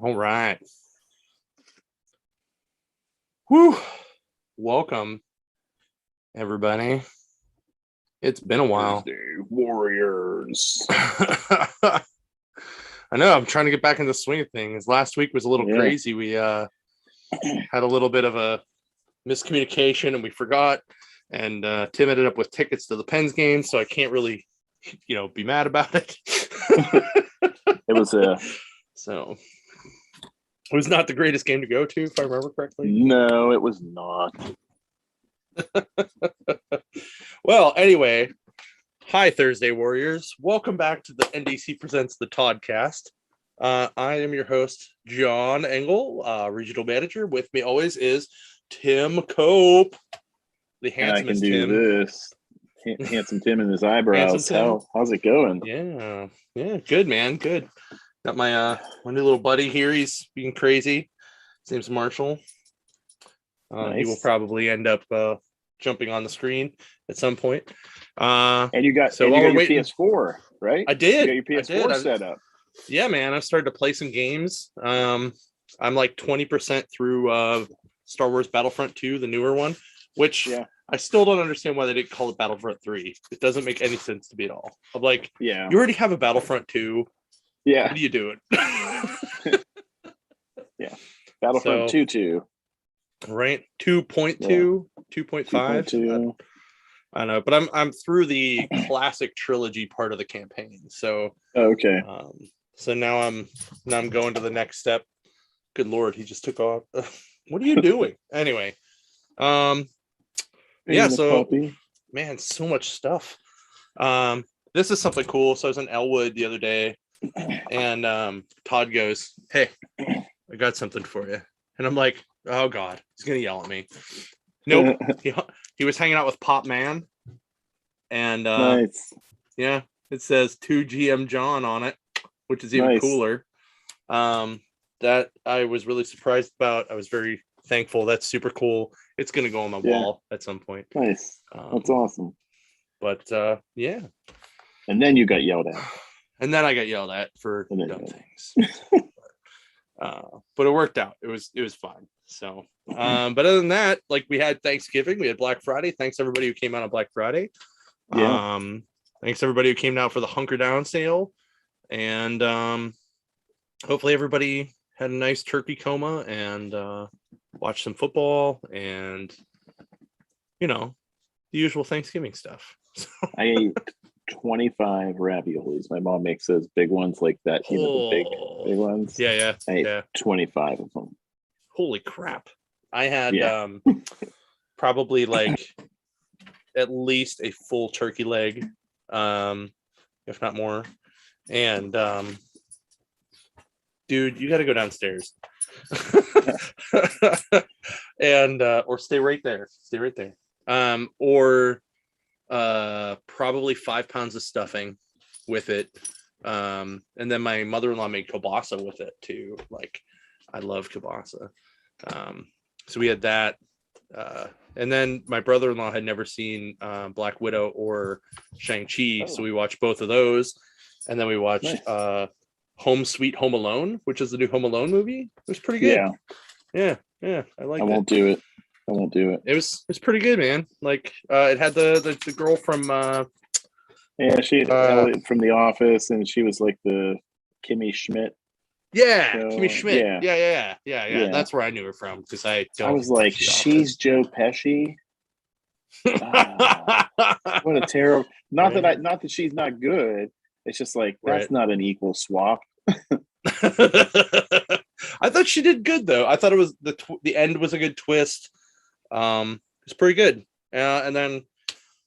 All right. Whew. Welcome, everybody. It's been a while. Thursday Warriors. I know. I'm trying to get back into the swing of things. Last week was a little crazy. We had a little bit of a miscommunication and we forgot. And Tim ended up with tickets to the Pens game, so I can't really, be mad about it. It was so it was not the greatest game to go to, if I remember correctly. No, it was not. Well, anyway, hi Thursday Warriors. Welcome back to the NDC Presents the Toddcast. I am your host, John Engel, regional manager. With me always is Tim Cope, the handsomest Tim. And I can do this. Handsome Tim and his eyebrows. How's it going? Yeah, good, man, good. Got my new little buddy here. He's being crazy. His name's Marshall. Nice. He will probably end up jumping on the screen at some point. And you got your PS4, right? I did. You got your PS4 set up. Yeah, man. I've started to play some games. I'm like 20% through Star Wars Battlefront 2, the newer one, which I still don't understand why they didn't call it Battlefront 3. It doesn't make any sense to me at all. I'm like, you already have a Battlefront 2. Yeah. What are you doing? Yeah. Battlefront 2. Right. 2.2, 2.5. I don't know, but I'm through the classic trilogy part of the campaign. So okay. So now I'm going to the next step. Good Lord, he just took off. What are you doing? Anyway. So man, so much stuff. This is something cool. So I was in Elwood the other day. And Todd goes, "Hey, I got something for you." And I'm like, "Oh God, he's gonna yell at me." Nope. he was hanging out with Pop Man, and nice. Yeah, it says "To GM John" on it, which is even cooler. That I was really surprised about. I was very thankful. That's super cool. It's gonna go on my wall at some point. Nice. That's awesome. But and then you got yelled at. And then I got yelled at for dumb things. But it worked out. It was fine. So, but other than that, like we had Thanksgiving, we had Black Friday. Thanks everybody who came out on Black Friday. Thanks everybody who came out for the Hunker Down sale. And hopefully everybody had a nice turkey coma and watched some football and the usual Thanksgiving stuff. So. I ate 25 raviolis. My mom makes those big ones like that, the big ones. Yeah. I ate 25 of them. Holy crap. I had probably like at least a full turkey leg, if not more. And dude, you got to go downstairs. And or stay right there. Or probably 5 pounds of stuffing with it, and then my mother-in-law made kielbasa with it too. Like I love kielbasa. So we had that, and then my brother-in-law had never seen Black Widow or Shang-Chi, so we watched both of those, and then we watched Home Sweet Home Alone, which is the new Home Alone movie. It was pretty good. Yeah, I like it. I won't do it. It was pretty good, man. Like it had the girl from she from The Office, and she was like the Kimmy Schmidt. Kimmy Schmidt. Yeah. That's where I knew her from because I was like, she's Joe Pesci. What a terrible. Not that she's not good. It's just like that's not an equal swap. I thought she did good though. I thought it was the end was a good twist. It's pretty good. And then,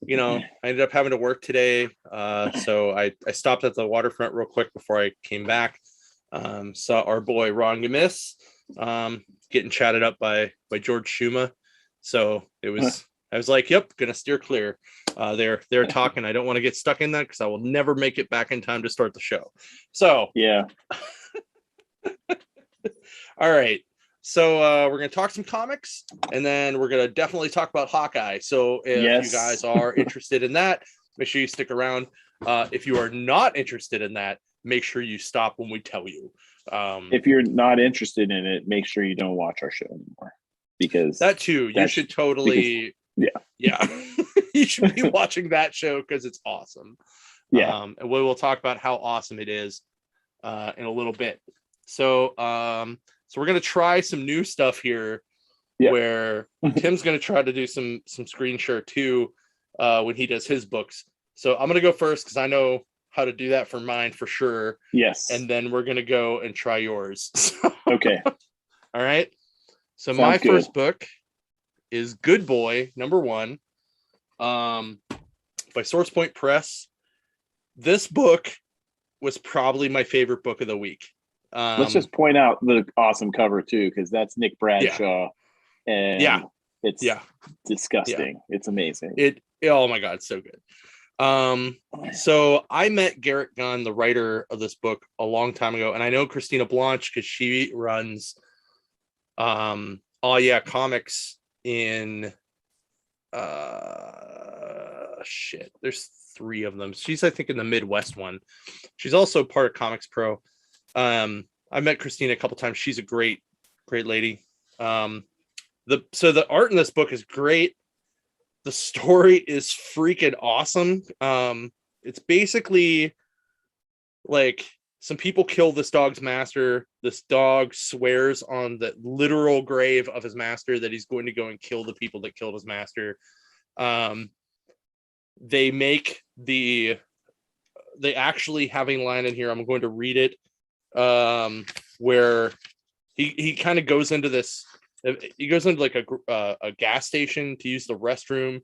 I ended up having to work today. So I stopped at the waterfront real quick before I came back. Saw our boy Ron Gamis, getting chatted up by George Schuma. So I was like, yep, gonna steer clear. They're talking. I don't want to get stuck in that because I will never make it back in time to start the show. So all right. So we're going to talk some comics, and then we're going to definitely talk about Hawkeye. So if you guys are interested in that, make sure you stick around. If you are not interested in that, make sure you stop when we tell you. If you're not interested in it, make sure you don't watch our show anymore, because that too, you should totally, yeah, you should be watching that show because it's awesome. Yeah. And we will talk about how awesome it is in a little bit. So we're gonna try some new stuff here, where Tim's gonna try to do some screen share too when he does his books. So I'm gonna go first because I know how to do that for mine for sure. Yes. And then we're gonna go and try yours. Okay. All right. So Sounds my good. first book is Good Boy #1, by Source Point Press. This book was probably my favorite book of the week. Let's just point out the awesome cover too, because that's Nick Bradshaw, and it's disgusting. It's amazing. Oh my god, it's so good. So I met Garrett Gunn, the writer of this book, a long time ago, and I know Christina Blanche because she runs Oh Yeah Comics in there's 3 of them. She's, I think, in the Midwest one. She's also part of Comics Pro. I met Christina a couple times. She's a great lady. The art in this book is great. The story is freaking awesome. It's basically like some people kill this dog's master. This dog swears on the literal grave of his master that he's going to go and kill the people that killed his master. They actually have a line in here. I'm going to read it, where he kind of goes into this. He goes into like a gas station to use the restroom,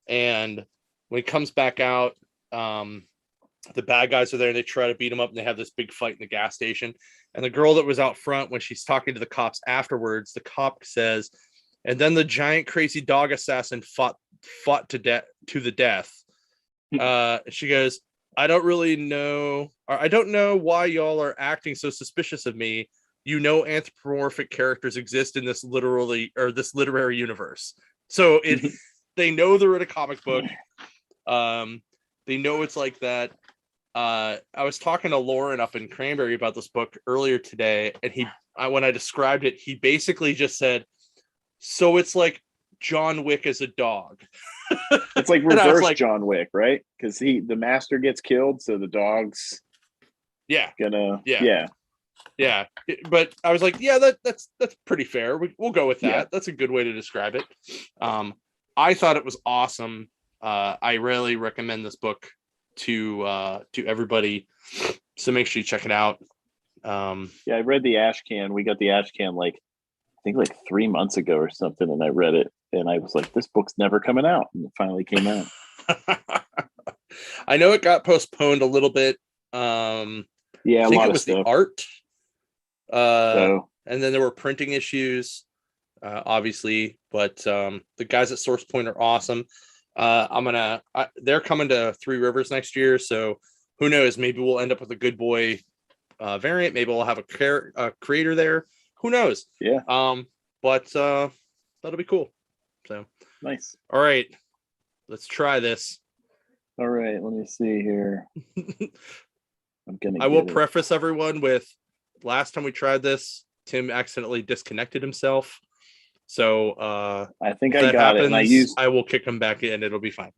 and when he comes back out, the bad guys are there and they try to beat him up, and they have this big fight in the gas station. And the girl that was out front, when she's talking to the cops afterwards, the cop says, and then the giant crazy dog assassin fought to the death. She goes, I don't know why y'all are acting so suspicious of me. You know, anthropomorphic characters exist in this literary universe. So they know they're in a comic book. They know it's like that. I was talking to Lauren up in Cranberry about this book earlier today, and when I described it, he basically just said, so it's like John Wick as a dog. It's like reverse John Wick, right? Because the master gets killed, so the dog's gonna but I was like, that's pretty fair. We'll go with that. That's a good way to describe it. I thought it was awesome. I really recommend this book to everybody, so make sure you check it out. I read the ash can. We got the ash can I think 3 months ago or something, and I read it and I was like, this book's never coming out, and it finally came out. I know it got postponed a little bit. I think it was the art, and then there were printing issues, obviously, but the guys at Source Point are awesome. They're coming to Three Rivers next year, so who knows, maybe we'll end up with a Good Boy variant. Maybe we'll have a creator there, who knows. But that'll be cool. So nice. All right, let's try this. All right, let me see here. I will preface everyone with, last time we tried this, Tim accidentally disconnected himself. So I think I got it, and I will kick him back in. It'll be fine.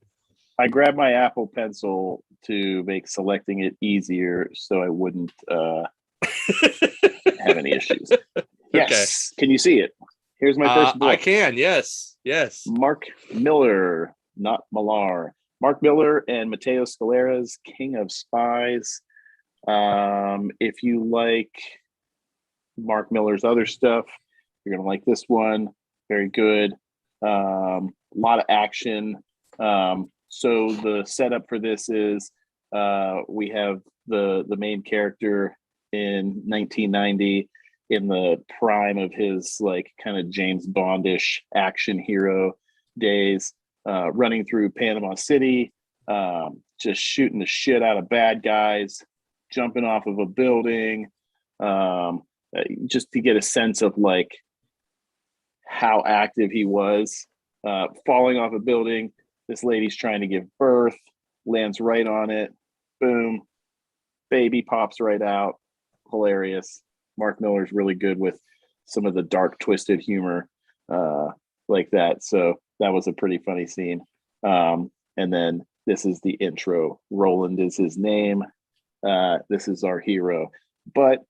I grabbed my Apple Pencil to make selecting it easier, so I wouldn't have any issues. Yes. Okay. Can you see it? Here's my first book. I can. Yes. Mark Miller, not Millar. Mark Miller and Matteo Scalera's King of Spies. If you like Mark Miller's other stuff, you're going to like this one. Very good. A lot of action. So the setup for this is we have the main character in 1990 in the prime of his kind of James Bondish action hero days, running through Panama City, just shooting the shit out of bad guys, jumping off of a building, just to get a sense of how active he was, falling off a building. This lady's trying to give birth, lands right on it. Boom. Baby pops right out. Hilarious. Mark Miller's really good with some of the dark, twisted humor like that. So that was a pretty funny scene. And then this is the intro. Roland is his name. This is our hero. But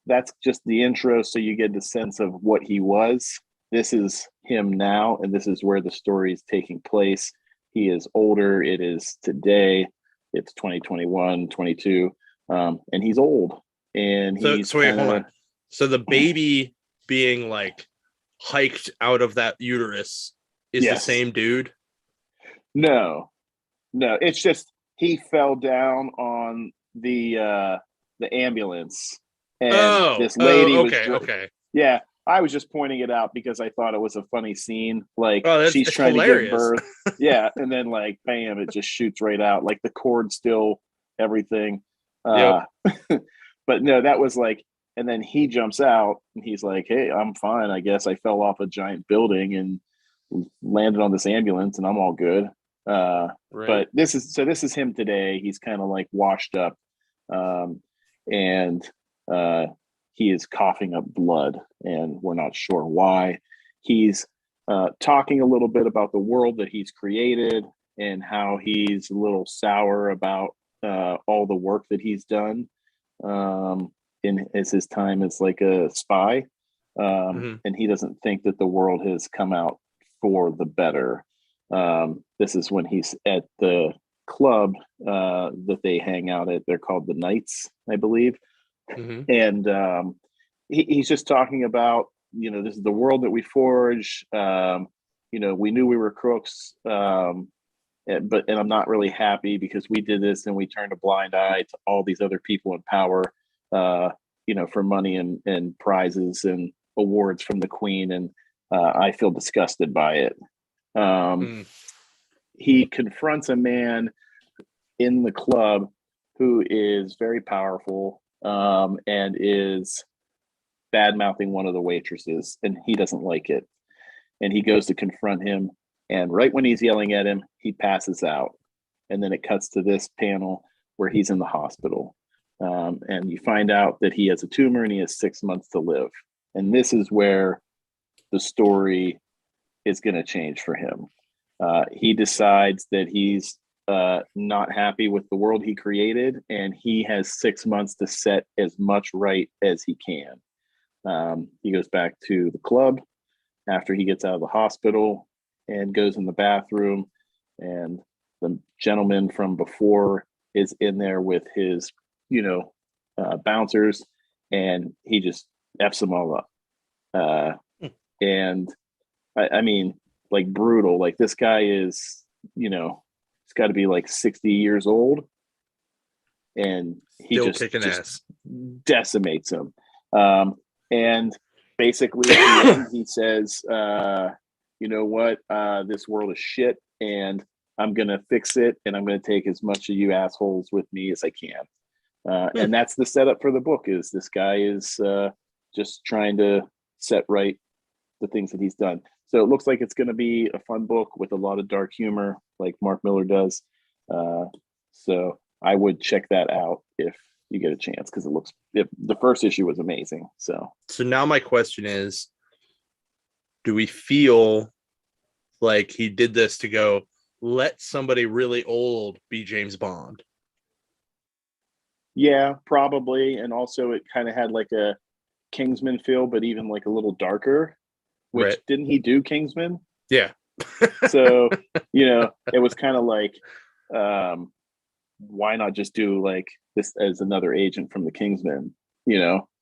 that's just the intro, so you get the sense of what he was. This is him now, and this is where the story is taking place. He is older. It is today. It's 2021, 22, and he's old. And he's so wait, hold on. So the baby being like hiked out of that uterus is the same dude? No, it's just he fell down on the ambulance, and this lady was okay. Yeah, I was just pointing it out because I thought it was a funny scene. Like, she's trying hilarious. to give birth. Yeah, and then like bam, it just shoots right out. Like the cord still, everything. Yep. But no, that was like, and then he jumps out and he's like, "Hey, I'm fine. I guess I fell off a giant building and landed on this ambulance, and I'm all good." Right. But this is him today. He's kind of like washed up, and he is coughing up blood, and we're not sure why. He's talking a little bit about the world that he's created and how he's a little sour about all the work that he's done in his time as like a spy. And he doesn't think that the world has come out for the better. This is when he's at the club that they hang out at. They're called the Knights, I believe. And he's just talking about, this is the world that we forge. We knew we were crooks, but I'm not really happy because we did this and we turned a blind eye to all these other people in power, for money and prizes and awards from the Queen. And I feel disgusted by it. He confronts a man in the club who is very powerful and is bad mouthing one of the waitresses, and he doesn't like it. And he goes to confront him, and right when he's yelling at him, he passes out. And then it cuts to this panel where he's in the hospital. And you find out that he has a tumor and he has 6 months to live. And this is where the story is going to change for him. He decides that he's not happy with the world he created, and he has 6 months to set as much right as he can. He goes back to the club after he gets out of the hospital and goes in the bathroom, and the gentleman from before is in there with his, bouncers, and he just F's them all up. And I mean, like brutal. Like this guy is, he's got to be like 60 years old, and he still just decimates him. And basically, at the end, he says, "You know what? This world is shit, and I'm gonna fix it, and I'm gonna take as much of you assholes with me as I can." And that's the setup for the book. Is this guy is just trying to set right the things that he's done. So it looks like it's going to be a fun book with a lot of dark humor, like Mark Miller does. So I would check that out if you get a chance, because the first issue was amazing. So now my question is, do we feel like he did this to go, let somebody really old be James Bond? Yeah, probably. And also it kind of had like a Kingsman feel, but even like a little darker, which didn't he do Kingsman? Yeah. So, it was kind of like, why not just do like this as another agent from the Kingsman,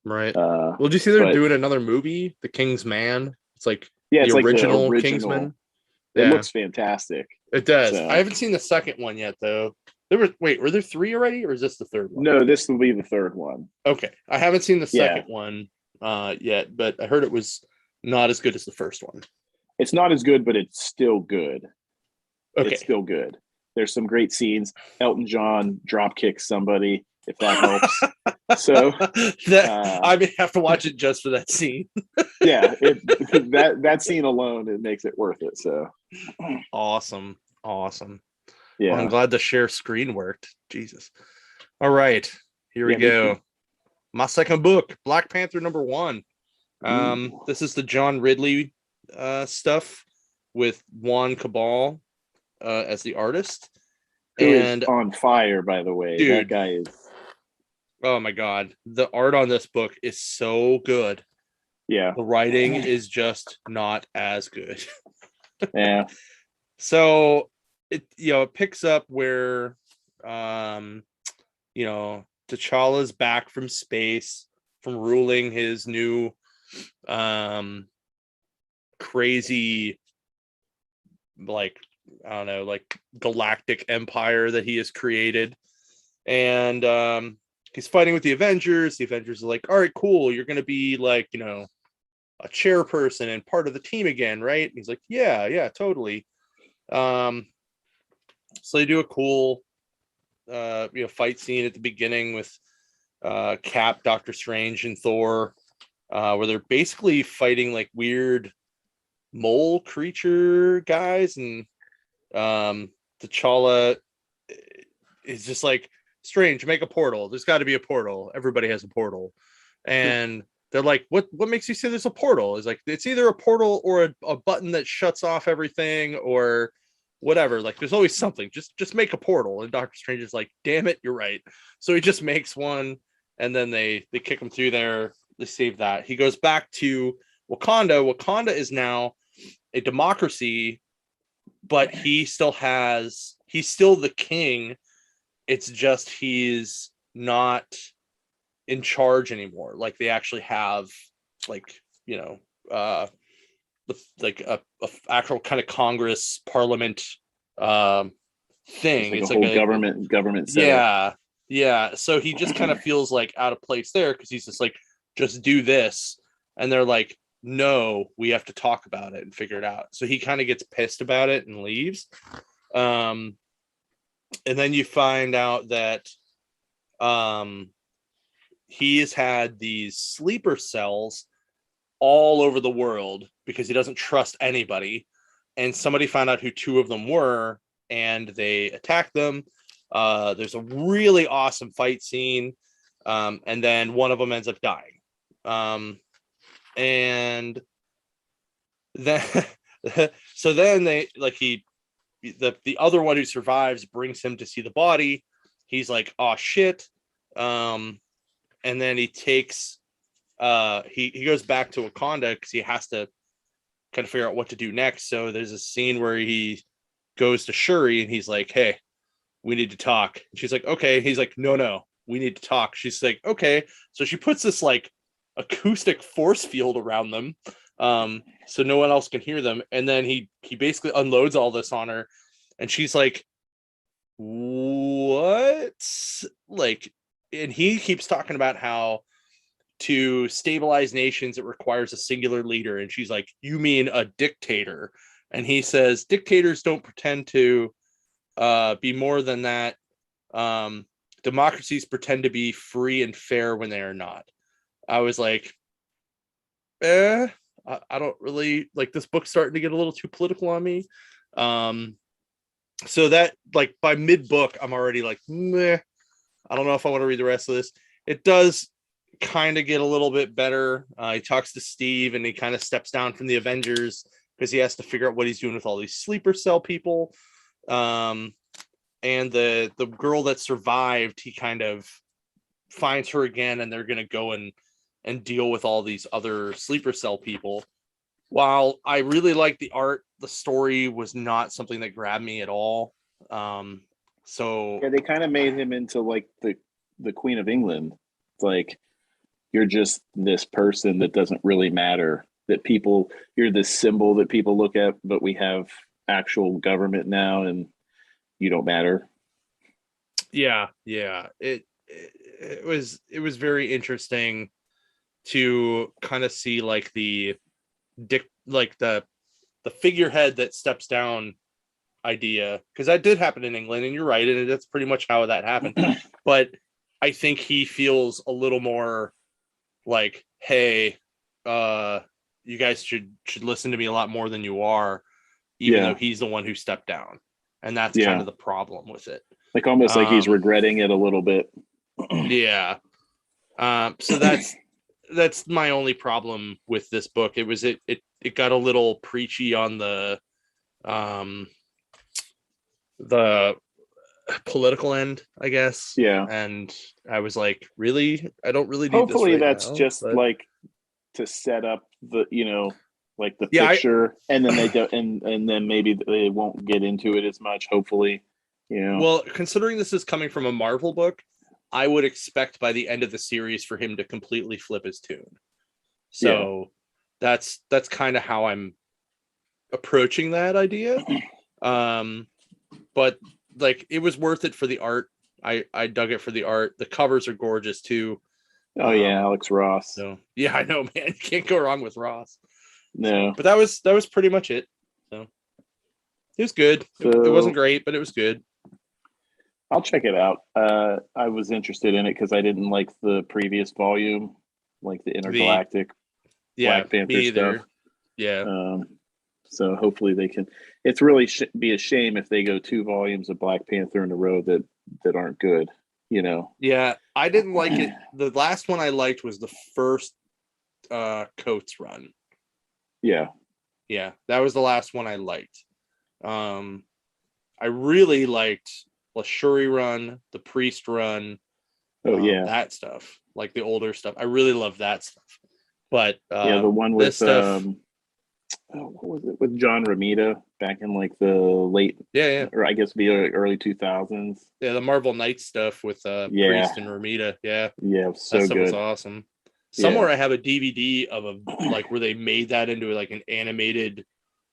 Right. Well, did you see they're doing another movie, The King's Man? It's like it's original like the Kingsman. It looks fantastic. It does. So. I haven't seen the second one yet, though. Were there 3 already, or is this the third one? No, this will be the third one. Okay. I haven't seen the second one yet, but I heard it was not as good as the first one. It's not as good, but it's still good. Okay. It's still good. There's some great scenes. Elton John drop kicks somebody, if that helps. So I may have to watch it just for that scene. Yeah, that scene alone, it makes it worth it. So awesome. Yeah, well, I'm glad the share screen worked. Jesus. All right, here we go. my second book, Black Panther #1. This is the John Ridley stuff with Juan Cabal as the artist. Who and is on fire, by the way. Dude, that guy is. Oh my God. The art on this book is so good. Yeah. The writing is just not as good. Yeah. So it picks up where T'Challa's back from space from ruling his new crazy, like, I don't know, like galactic empire that he has created. And he's fighting with the Avengers. The Avengers are like, all right, cool, you're gonna be like, a chairperson and part of the team again, right? And he's like, yeah, totally. So they do a cool fight scene at the beginning with Cap, Doctor Strange, and Thor, where they're basically fighting like weird mole creature guys, and T'Challa is just like, Strange, make a portal. There's got to be a portal. Everybody has a portal. And they're like, what makes you say there's a portal? It's like, it's either a portal or a button that shuts off everything or whatever. Like, there's always something. Just make a portal. And Doctor Strange is like, damn it, you're right. So he just makes one, and then they kick him through there. They save that. He goes back to Wakanda. Wakanda is now a democracy, but he's still the king. It's just he's not in charge anymore. Like, they actually have like a actual kind of Congress Parliament thing. It's like a whole government setup. Yeah. So he just kind of feels like out of place there, because he's just like, just do this. And they're like, no, we have to talk about it and figure it out. So he kind of gets pissed about it and leaves. And then you find out that he has had these sleeper cells all over the world because he doesn't trust anybody. And somebody found out who two of them were, and they attacked them. There's a really awesome fight scene. And then one of them ends up dying. And then so then they the other one who survives brings him to see the body. He's like, oh shit. And then he takes he goes back to Wakanda because he has to kind of figure out what to do next. So there's a scene where he goes to Shuri and he's like, hey, we need to talk. And she's like, okay. He's like, no, we need to talk. She's like, okay. So she puts this like acoustic force field around them, so no one else can hear them. And then he basically unloads all this on her, and she's like, what? Like, and he keeps talking about how to stabilize nations it requires a singular leader, and she's like, you mean a dictator? And he says, dictators don't pretend to be more than that. Democracies pretend to be free and fair when they are not. I was like, I don't really like this book, starting to get a little too political on me. So that, like, by mid book, I'm already like, meh, I don't know if I want to read the rest of this. It does kind of get a little bit better. He talks to Steve, and he kind of steps down from the Avengers because he has to figure out what he's doing with all these sleeper cell people. And the girl that survived, he kind of finds her again, and they're going to go and deal with all these other sleeper cell people. While I really like the art, the story was not something that grabbed me at all. So yeah, they kind of made him into like the Queen of England. It's like, you're just this person that doesn't really matter, that people, you're this symbol that people look at, but we have actual government now and you don't matter. Yeah. It was very interesting to kind of see like the figurehead that steps down idea, because that did happen in England, and you're right, and that's pretty much how that happened. But I think he feels a little more like, hey, you guys should listen to me a lot more than you are, even though he's the one who stepped down. And that's kind of the problem with it. Like almost like he's regretting it a little bit. Yeah. So that's my only problem with this book. It got a little preachy on the political end, I guess. Yeah. And I was like, really? I don't really need this Hopefully right that's now. just But like to set up the, like the Yeah, picture, and then they do, and then maybe they won't get into it as much. Hopefully, well, considering this is coming from a Marvel book, I would expect by the end of the series for him to completely flip his tune. So that's kind of how I'm approaching that idea. But like it was worth it for the art. I dug it for the art. The covers are gorgeous too. Oh yeah, Alex Ross. So yeah, I know, man. You can't go wrong with Ross. No. So, but that was pretty much it. So it was good. So, it wasn't great, but it was good. I'll check it out. I was interested in it because I didn't like the previous volume, like the intergalactic Black Panther stuff. Yeah. So hopefully they can. It's really be a shame if they go 2 volumes of Black Panther in a row that aren't good. Yeah, I didn't like it. The last one I liked was the first Coates run. Yeah, that was the last one I liked. I really liked Lashuri run, the Priest run. That stuff, like the older stuff. I really love that stuff. But the one with stuff, what was it with John Romita back in like the late, or I guess the early 2000s. Yeah, the Marvel Knights stuff with Priest and Romita. Yeah, so that stuff good. was awesome. Somewhere I have a DVD of like where they made that into like an animated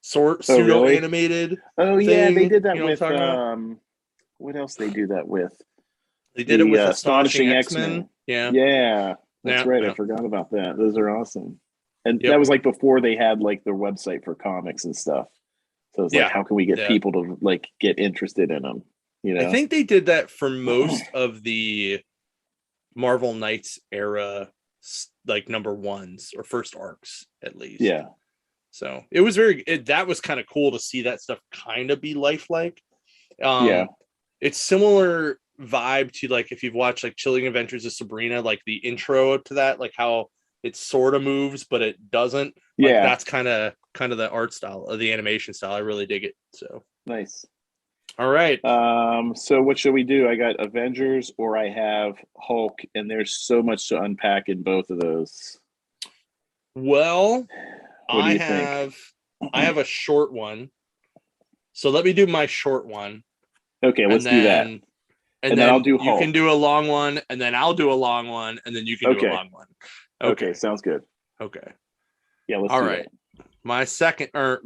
pseudo animated. Oh thing. Yeah, they did that with what else they do that with? They did it with Astonishing X-Men. Yeah, that's right. I forgot about that. Those are awesome. And that was like before they had like their website for comics and stuff. So it's like, how can we get people to like get interested in them? I think they did that for most of the Marvel Knights era, like number ones or first arcs at least. Yeah. So it was that was kind of cool to see that stuff kind of be lifelike. It's similar vibe to like if you've watched like Chilling Adventures of Sabrina, like the intro to that, like how it sort of moves but it doesn't. Like that's kind of the art style of the animation style. I really dig it. So nice. All right. So what should we do? I got Avengers or I have Hulk, and there's so much to unpack in both of those. Well, I have a short one. So let me do my short one. Okay, let's do that. And then I'll do Hulk. You can do a long one, and then I'll do a long one, and then you can do a long one. Okay, sounds good. Okay. Yeah, let's do that. My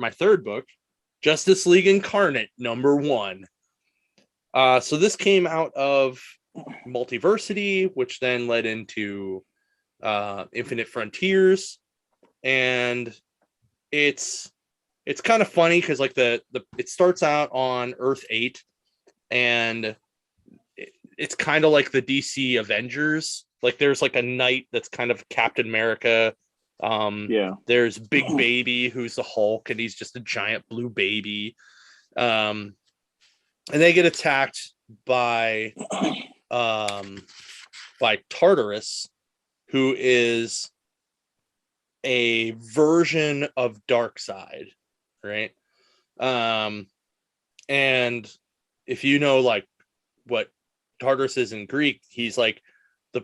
third book, Justice League Incarnate, #1. So this came out of Multiversity, which then led into Infinite Frontiers, and it's kind of funny because like it starts out on Earth 8, and it's kind of like the DC Avengers. Like there's like a knight that's kind of Captain America. There's Big Baby, who's the Hulk, and he's just a giant blue baby. And they get attacked by Tartarus, who is a version of Darkseid, right? And if you know like what Tartarus is in Greek, he's like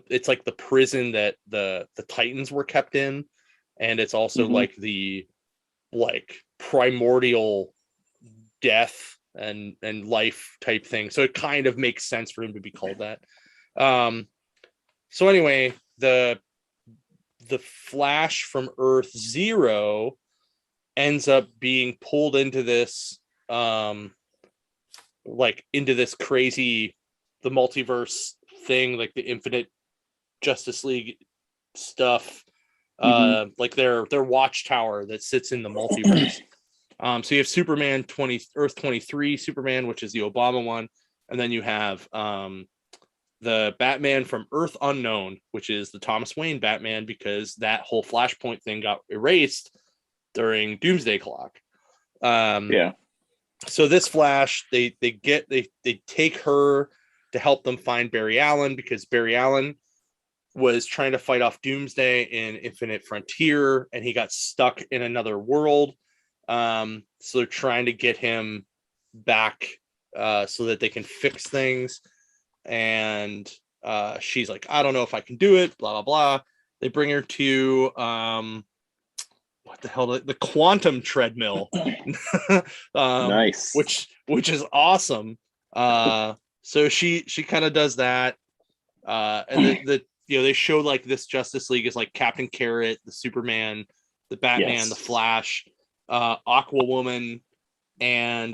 it's like the prison that the Titans were kept in, and it's also like the primordial death and life type thing. So it kind of makes sense for him to be called that. So anyway, the Flash from Earth 0 ends up being pulled into this into this crazy the multiverse thing, like the Infinite Justice League stuff, like their watchtower that sits in the multiverse. So you have Superman Earth 23 Superman, which is the Obama one, and then you have the Batman from Earth Unknown, which is the Thomas Wayne Batman, because that whole Flashpoint thing got erased during Doomsday Clock. So this Flash, they take her to help them find Barry Allen, because Barry Allen was trying to fight off Doomsday in Infinite Frontier, and he got stuck in another world. So they're trying to get him back so that they can fix things. And she's like, I don't know if I can do it, blah, blah, blah. They bring her to what the hell, the quantum treadmill. Nice. Which is awesome. So she kind of does that. And the they show like this Justice League is like Captain Carrot, the Superman, the Batman, Yes. the Flash, Aquawoman, and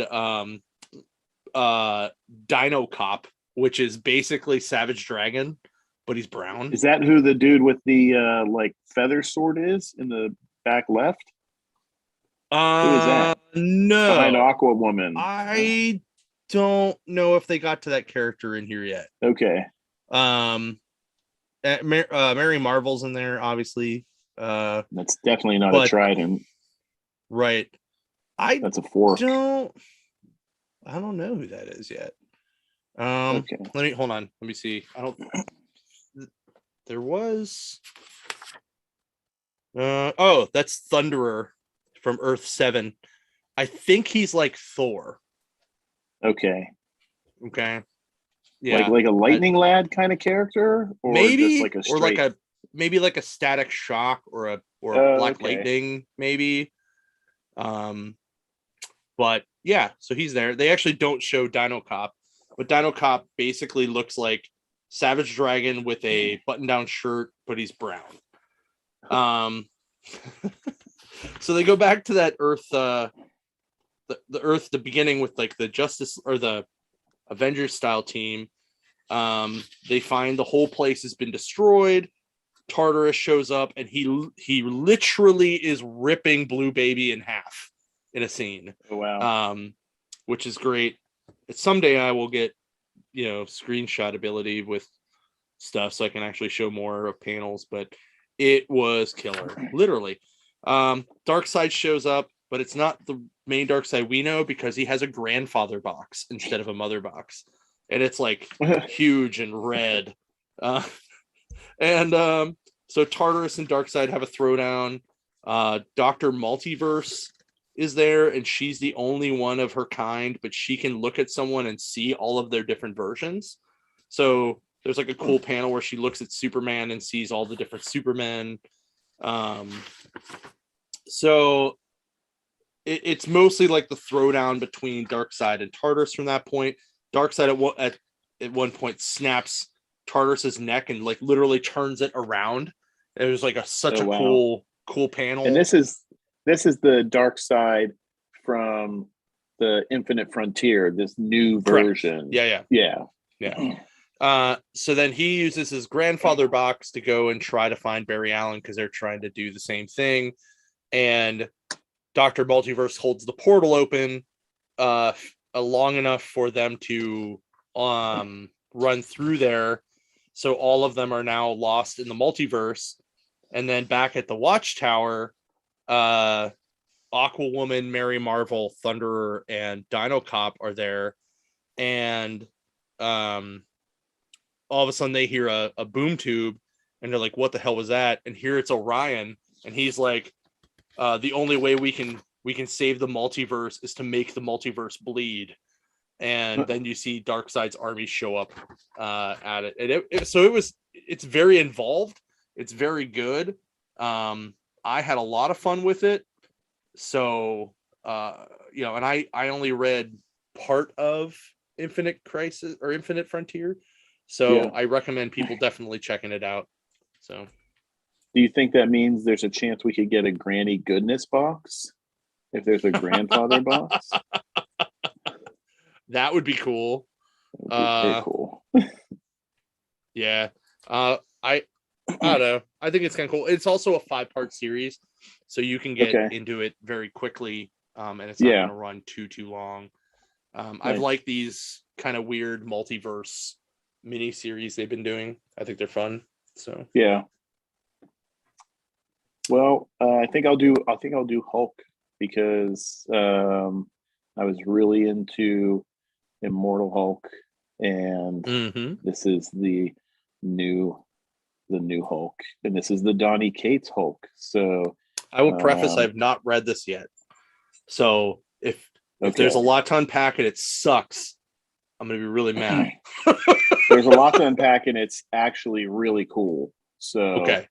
Dino Cop, which is basically Savage Dragon, but he's brown. Is that who the dude with the like feather sword is in the back left? Who is that? No. Behind Aquawoman. I don't know if they got to that character in here yet. Okay. Mary Marvel's in there, obviously. That's definitely not a Trident. Right. That's a fork. I don't know who that is yet. Okay. Hold on. Let me see. There was that's Thunderer from Earth 7. I think he's like Thor. Okay. Yeah. Like a lightning lad kind of character, or maybe just like a straight... or maybe like a Static Shock or a Black Lightning, maybe. But yeah, so he's there. They actually don't show Dino Cop, but Dino Cop basically looks like Savage Dragon with a button-down shirt, but he's brown. So they go back to that Earth, the Earth, the beginning with like the Justice or the Avengers style team. They find the whole place has been destroyed. Tartarus shows up, and he literally is ripping Blue Baby in half in a scene. Oh, wow. Which is great. Someday I will get screenshot ability with stuff so I can actually show more of panels, but it was killer, literally. Darkseid shows up, but it's not the main Darkseid we know, because he has a grandfather box instead of a mother box, and it's like huge and red. So Tartarus and Darkseid have a throwdown. Dr. Multiverse is there, and she's the only one of her kind, but she can look at someone and see all of their different versions. So there's like a cool panel where she looks at Superman and sees all the different Supermen. So it's mostly like the throwdown between Darkseid and Tartarus from that point. Darkseid at one point snaps Tartarus's neck and like literally turns it around. It was like such a cool panel. And this is the Darkseid from the Infinite Frontier, this new version. Correct. Yeah. So then he uses his grandfather box to go and try to find Barry Allen, because they're trying to do the same thing. And Dr. Multiverse holds the portal open long enough for them to run through there. So all of them are now lost in the multiverse. And then back at the Watchtower, Aquawoman, Mary Marvel, Thunderer, and Dino Cop are there. And all of a sudden they hear a boom tube, and they're like, what the hell was that? And here it's Orion, and he's like, the only way we can save the multiverse is to make the multiverse bleed. And then you see Darkseid's army show up at it. And it's very involved. It's very good. I had a lot of fun with it. So, and I only read part of Infinite Crisis or Infinite Frontier. So I recommend people definitely checking it out. So, do you think that means there's a chance we could get a Granny Goodness box if there's a grandfather box? That would be cool. Very cool. Yeah. I don't know. I think it's kind of cool. It's also a 5-part series, so you can get into it very quickly, and it's not going to run too long. Nice. I've liked these kind of weird multiverse mini series they've been doing. I think they're fun. So yeah. Well, I think I'll do Hulk, because I was really into Immortal Hulk, and this is the new the new Hulk, and this is the Donny Cates Hulk. So I will preface I've not read this yet. So if there's a lot to unpack and it sucks, I'm gonna be really mad. There's a lot to unpack and it's actually really cool. So okay.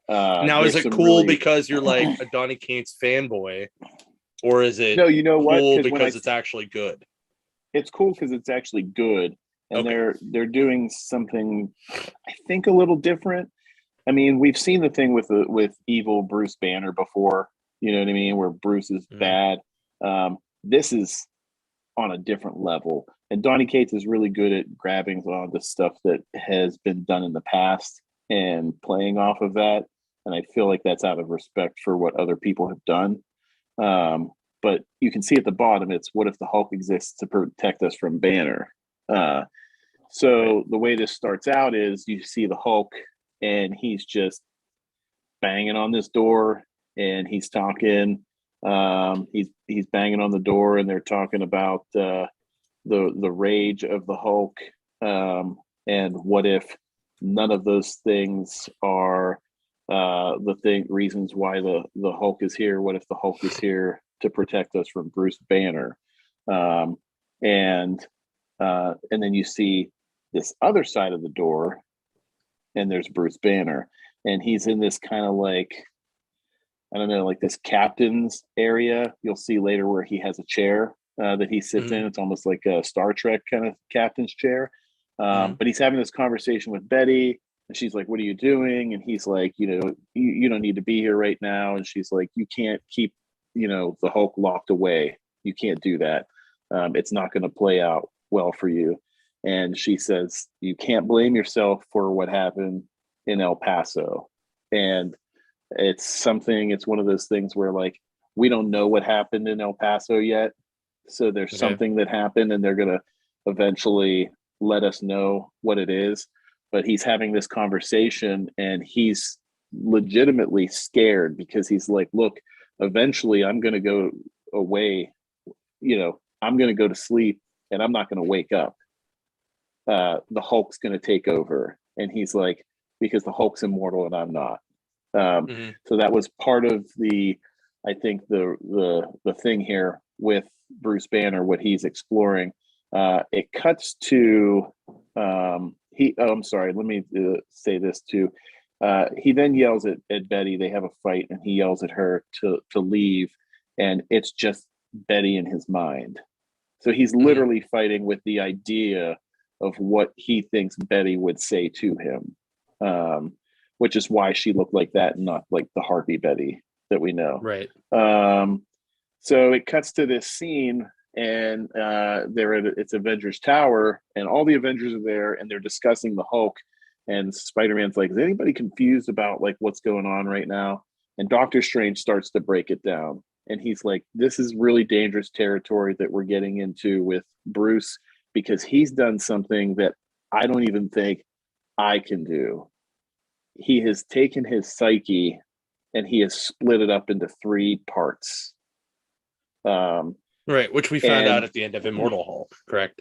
Now is it cool because you're like a Donny Cates fanboy, or is it cool because it's actually good? It's cool because it's actually good, and they're doing something I think a little different. I mean, we've seen the thing with evil Bruce Banner before, you know what I mean, where Bruce is bad. This is on a different level, and Donny Cates is really good at grabbing on the stuff that has been done in the past and playing off of that. And I feel like that's out of respect for what other people have done. But you can see at the bottom, it's what if the Hulk exists to protect us from Banner? So the way this starts out is you see the Hulk and he's just banging on this door and he's talking. He's banging on the door and they're talking about the rage of the Hulk. And what if none of those things are reasons why the Hulk is here? What if the Hulk is here to protect us from Bruce Banner? And then you see this other side of the door, and there's Bruce Banner, and he's in this kind of like, I don't know, like this captain's area. You'll see later where he has a chair that he sits in. It's almost like a Star Trek kind of captain's chair. But he's having this conversation with Betty, and she's like, "What are you doing?" And he's like, "You don't need to be here right now." And she's like, "You can't keep, the Hulk locked away. You can't do that. It's not going to play out well for you." And she says, "You can't blame yourself for what happened in El Paso." And it's one of those things where like, we don't know what happened in El Paso yet. So there's something that happened and they're going to eventually let us know what it is. But he's having this conversation and he's legitimately scared because he's like, look, eventually I'm going to go away. I'm going to go to sleep and I'm not going to wake up. The Hulk's going to take over. And he's like, because the Hulk's immortal and I'm not. So that was part of I think the thing here with Bruce Banner, what he's exploring. It cuts to I'm sorry, let me say this too. He then yells at Betty. They have a fight and he yells at her to leave, and it's just Betty in his mind. So he's literally fighting with the idea of what he thinks Betty would say to him, which is why she looked like that and not like the Harpy Betty that we know. Right. So it cuts to this scene, and it's Avengers Tower, and all the Avengers are there, and they're discussing the Hulk. And Spider-Man's like, "Is anybody confused about like what's going on right now?" And Doctor Strange starts to break it down, and he's like, "This is really dangerous territory that we're getting into with Bruce, because he's done something that I don't even think I can do. He has taken his psyche and he has split it up into 3 parts." Right, which we found out at the end of Immortal Hulk, correct?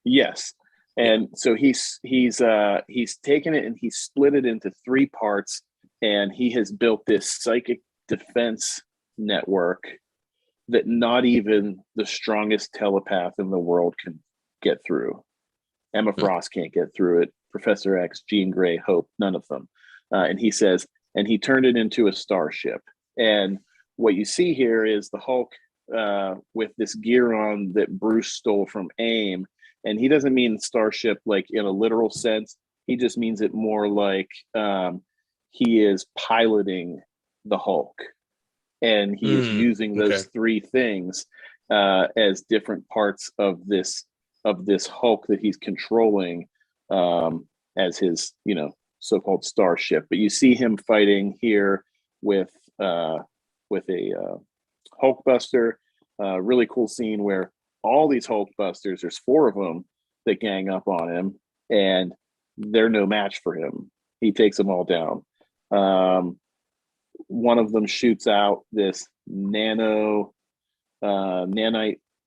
Yes. And so he's taken it and he's split it into 3 parts, and he has built this psychic defense network that not even the strongest telepath in the world can get through. Emma Frost can't get through it. Professor X, Jean Grey, Hope, none of them. And he says, and he turned it into a starship. And what you see here is the Hulk with this gear on that Bruce stole from AIM. And he doesn't mean starship like in a literal sense. He just means it more like he is piloting the Hulk. And he is using those 3 things as different parts of this Hulk that he's controlling as his, so-called starship. But you see him fighting here with a Hulkbuster. Really cool scene where all these Hulkbusters, there's 4 of them that gang up on him, and they're no match for him. He takes them all down. One of them shoots out this nanite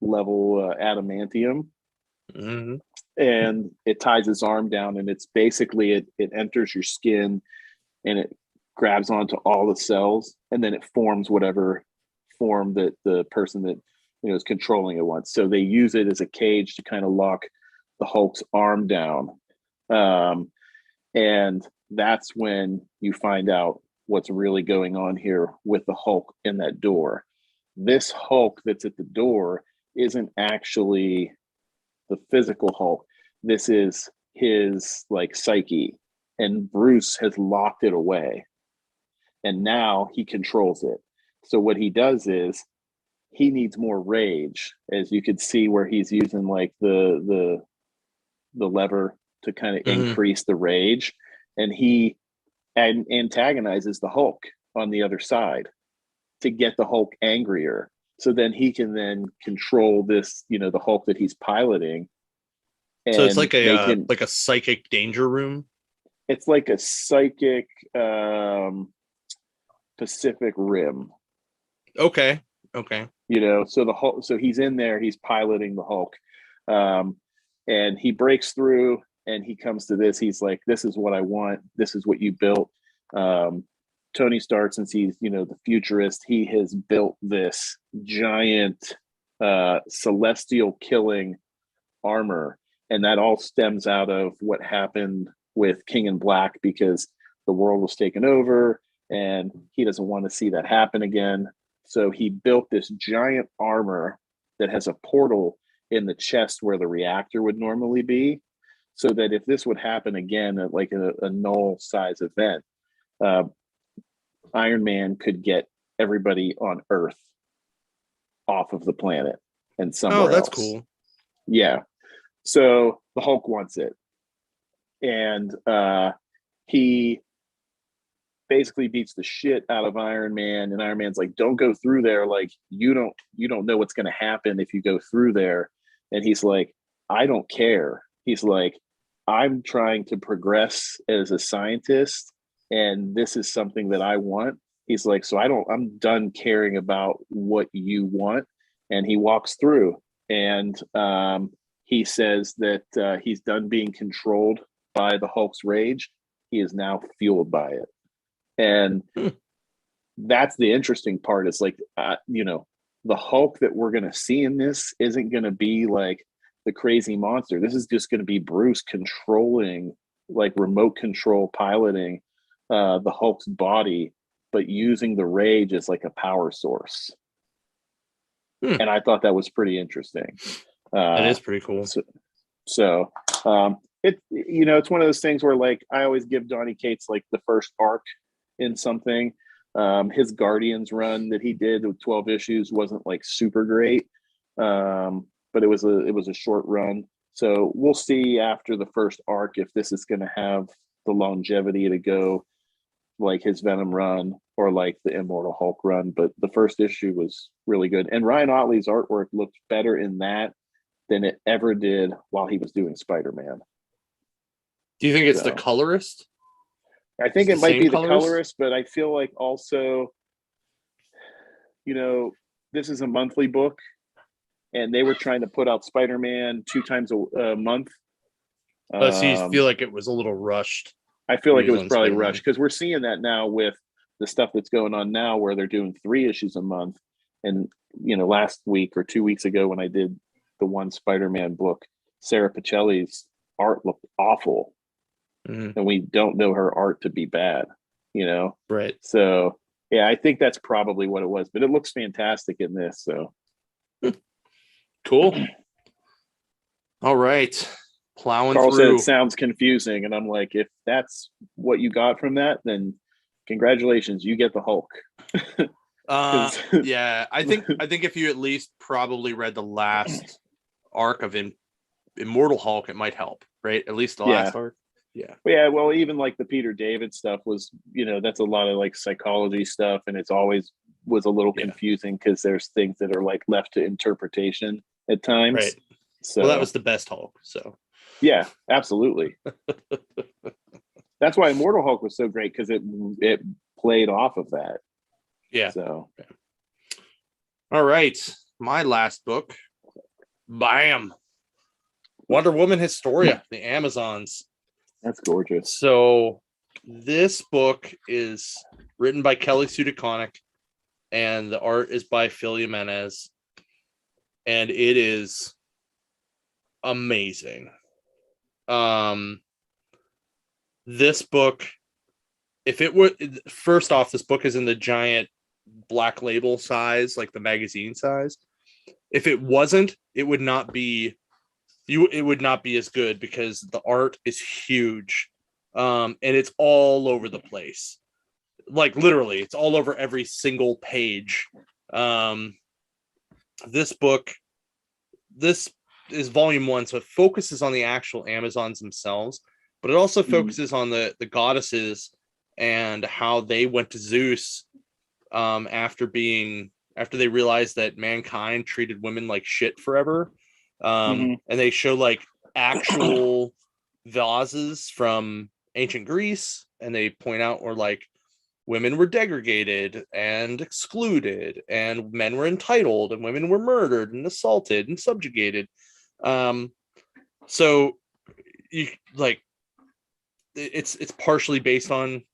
level adamantium, and it ties his arm down, and it's basically it enters your skin and it grabs onto all the cells, and then it forms whatever form that the person that is controlling it wants. So they use it as a cage to kind of lock the Hulk's arm down, and that's when you find out what's really going on here with the Hulk in that door. This Hulk that's at the door isn't actually the physical Hulk. This is his like psyche, and Bruce has locked it away, and now he controls it. So what he does is he needs more rage, as you could see where he's using like the lever to kind of increase the rage, and he antagonizes the Hulk on the other side to get the Hulk angrier. So then he can then control this, the Hulk that he's piloting. And so it's like a psychic danger room. It's like a psychic Pacific Rim. Okay. So the Hulk, so he's in there, he's piloting the Hulk, and he breaks through, and he comes to this. He's like, "This is what I want. This is what you built." Tony Stark, since he's the futurist, he has built this giant celestial killing armor, and that all stems out of what happened with King in Black, because the world was taken over, and he doesn't want to see that happen again. So he built this giant armor that has a portal in the chest where the reactor would normally be, so that if this would happen again at like a null size event, Iron Man could get everybody on Earth off of the planet and somewhere else. Oh, that's cool. Yeah. So the Hulk wants it, and he basically beats the shit out of Iron Man, and Iron Man's like, "Don't go through there. Like, you don't know what's going to happen if you go through there." And he's like, "I don't care." He's like, "I'm trying to progress as a scientist, and this is something that I want." He's like, "So I'm done caring about what you want." And he walks through, and he says that he's done being controlled by the Hulk's rage. He is now fueled by it. And that's the interesting part. Is like, the Hulk that we're going to see in this isn't going to be like the crazy monster. This is just going to be Bruce controlling, like remote control piloting the Hulk's body, but using the rage as like a power source. And I thought that was pretty interesting. It is pretty cool. So it's one of those things where like I always give Donny Cates like the first arc in something. His Guardians run that he did with 12 issues wasn't like super great, but it was a short run. So we'll see after the first arc if this is going to have the longevity to go like his Venom run or like the Immortal Hulk run. But the first issue was really good, and Ryan Ottley's artwork looked better in that than it ever did while he was doing Spider-Man. Do you think it's the colorist? I think it might be the colorist, but I feel like also, this is a monthly book, and they were trying to put out Spider-Man 2 times a month. So you feel like it was a little rushed? I feel like it was probably rushed, because we're seeing that now with the stuff that's going on now, where they're doing 3 issues a month. And, last week or 2 weeks ago when I did the one Spider-Man book, Sarah Pacelli's art looked awful. And we don't know her art to be bad, Right. So yeah, I think that's probably what it was, but it looks fantastic in this. So cool. All right. Plowing Carl through. said it sounds confusing, and I'm like, if that's what you got from that, then congratulations, you get the Hulk. Yeah, I think if you at least probably read the last arc of Immortal Hulk, it might help, right? At least the last arc. Yeah, well, even like the Peter David stuff was, that's a lot of like psychology stuff, and it's always was a little confusing because there's things that are like left to interpretation at times. Right. So that was the best Hulk. So yeah, absolutely. That's why Immortal Hulk was so great, because it played off of that. Yeah. So all right, my last book, bam, Wonder Woman Historia, the Amazons. That's gorgeous. So This book is written by Kelly Sue DeConnick, and the art is by Phil Jimenez, and it is amazing. This book, if it were, first off, this book is in the giant black label size, like the magazine size. If it wasn't, it would not be as good because the art is huge. And it's all over the place. Like literally, it's all over every single page. This book, this is volume 1, so it focuses on the actual Amazons themselves, but it also focuses on the goddesses and how they went to Zeus after they realized that mankind treated women like shit forever. And they show like actual vases from ancient Greece, and they point out where like women were degraded and excluded, and men were entitled, and women were murdered and assaulted and subjugated. So you like it's partially based on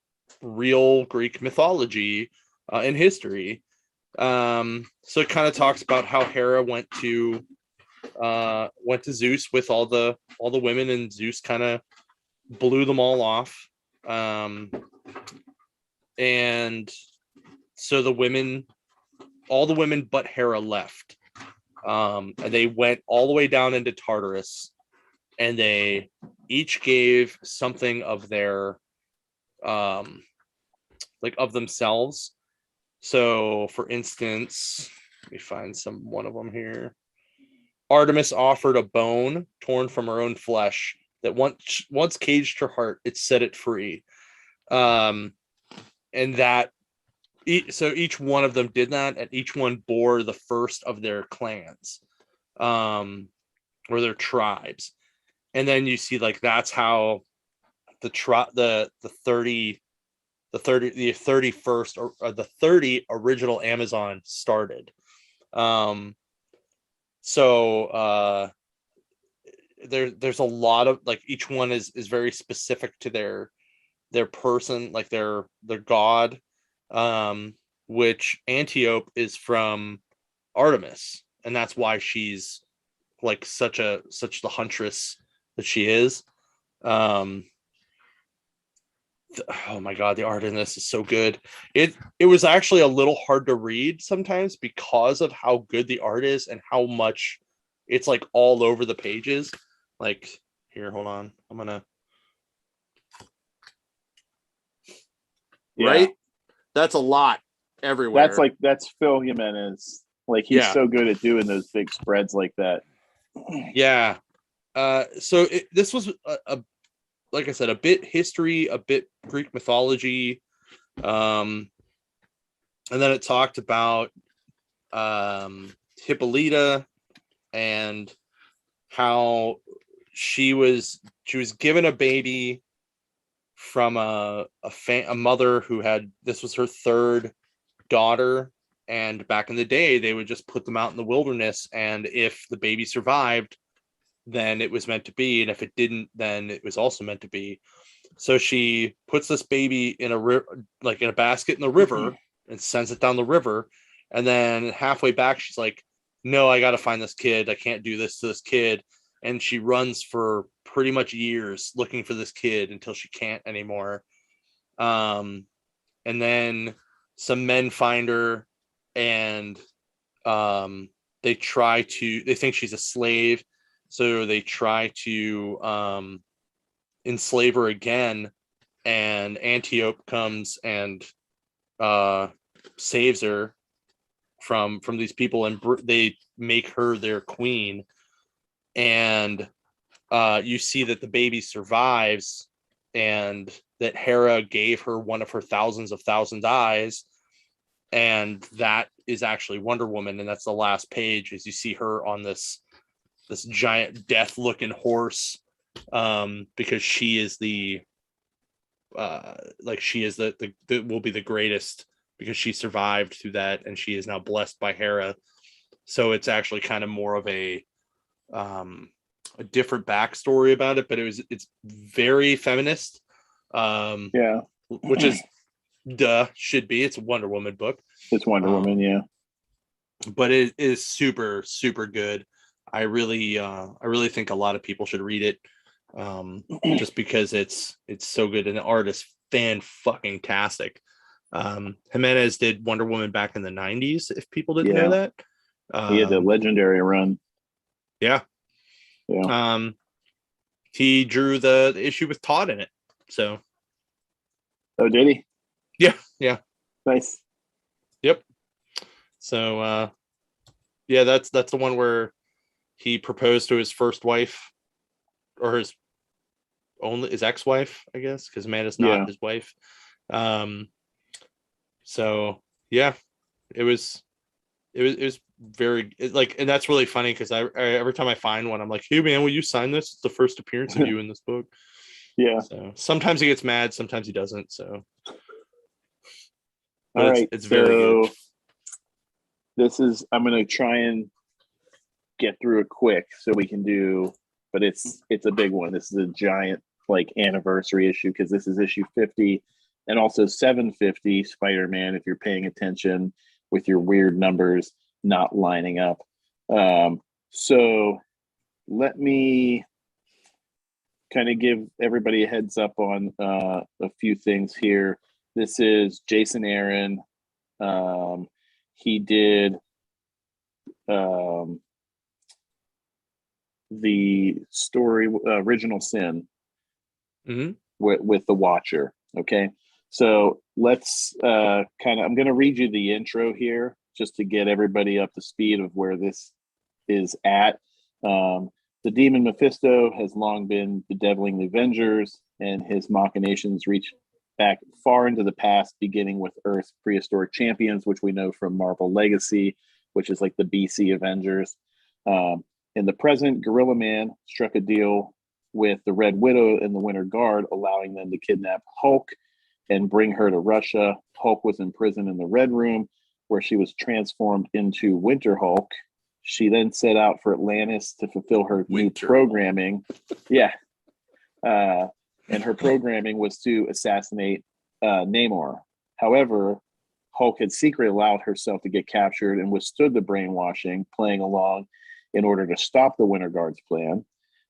real Greek mythology and history. So it kind of talks about how Hera went to Zeus with all the women, and Zeus kind of blew them all off. And so all the women but Hera left. And they went all the way down into Tartarus, and they each gave something of their like of themselves. So for instance, let me find one of them here. Artemis offered a bone torn from her own flesh that once caged her heart. It set it free. And that so each one of them did that, and each one bore the first of their clans or their tribes. And then you see like that's how the 31st or the 30 original Amazon started. So there's a lot of like each one is very specific to their person, like their god, which Antiope is from Artemis, and that's why she's like such the huntress that she is. Oh my god, the art in this is so good. It was actually a little hard to read sometimes because of how good the art is and how much it's like all over the pages. Like here, hold on, I'm gonna right. That's a lot everywhere. That's Phil Jimenez. Like he's so good at doing those big spreads like that. Yeah. So this was like I said, a bit history, a bit Greek mythology. And then it talked about Hippolyta and how she was given a baby from a mother who had, this was her third daughter, and back in the day they would just put them out in the wilderness, and if the baby survived, then it was meant to be, and if it didn't, then it was also meant to be. So she puts this baby in a basket in the river and sends it down the river, and then halfway back she's like, no, I gotta find this kid, I can't do this to this kid. And she runs for pretty much years looking for this kid until she can't anymore. And then some men find her, and they think she's a slave, so they try to enslave her again, and Antiope comes and saves her from these people, and they make her their queen. And you see that the baby survives, and that Hera gave her one of her thousands of thousand eyes, and that is actually Wonder Woman. And that's the last page, as you see her on this giant death looking horse, because she is the will be the greatest, because she survived through that, and she is now blessed by Hera. So it's actually kind of more of a different backstory about it, but it's very feminist. Yeah. Which is should be. It's a Wonder Woman book. It's Wonder Woman, yeah. But it is super, super good. I really think a lot of people should read it, just because it's so good and the art is fan-fucking-tastic. Jimenez did Wonder Woman back in the 90s, if people didn't know that. He had the legendary run. Yeah. He drew the issue with Todd in it. So. Oh, did he? Yeah. Nice. Yep. So that's the one where he proposed to his first wife, or his ex-wife, I guess, because Amanda's not his wife. So yeah, it was very and that's really funny because I every time I find one, I'm like, hey man, will you sign this? It's the first appearance of you in this book. Yeah. So sometimes he gets mad, sometimes he doesn't. So, but all right, it's very good. I'm going to try and get through it quick so we can do, but it's a big one. This is a giant anniversary issue because this is issue 50 and also 750 Spider-Man, if you're paying attention with your weird numbers not lining up. So let me kind of give everybody a heads up on a few things here. This is Jason Aaron. He did the story Original Sin with the Watcher. Okay, so let's I'm going to read you the intro here just to get everybody up to speed of where this is at. The demon Mephisto has long been bedeviling the Avengers, and his machinations reach back far into the past, beginning with Earth's prehistoric champions, which we know from Marvel Legacy, which is like the BC Avengers. In the present, Gorilla Man struck a deal with the Red Widow and the Winter Guard, allowing them to kidnap Hulk and bring her to Russia. Hulk was imprisoned in the Red Room, where she was transformed into Winter Hulk. She then set out for Atlantis to fulfill her new programming. Yeah. And her programming was to assassinate Namor. However, Hulk had secretly allowed herself to get captured and withstood the brainwashing, playing along in order to stop the Winter Guard's plan.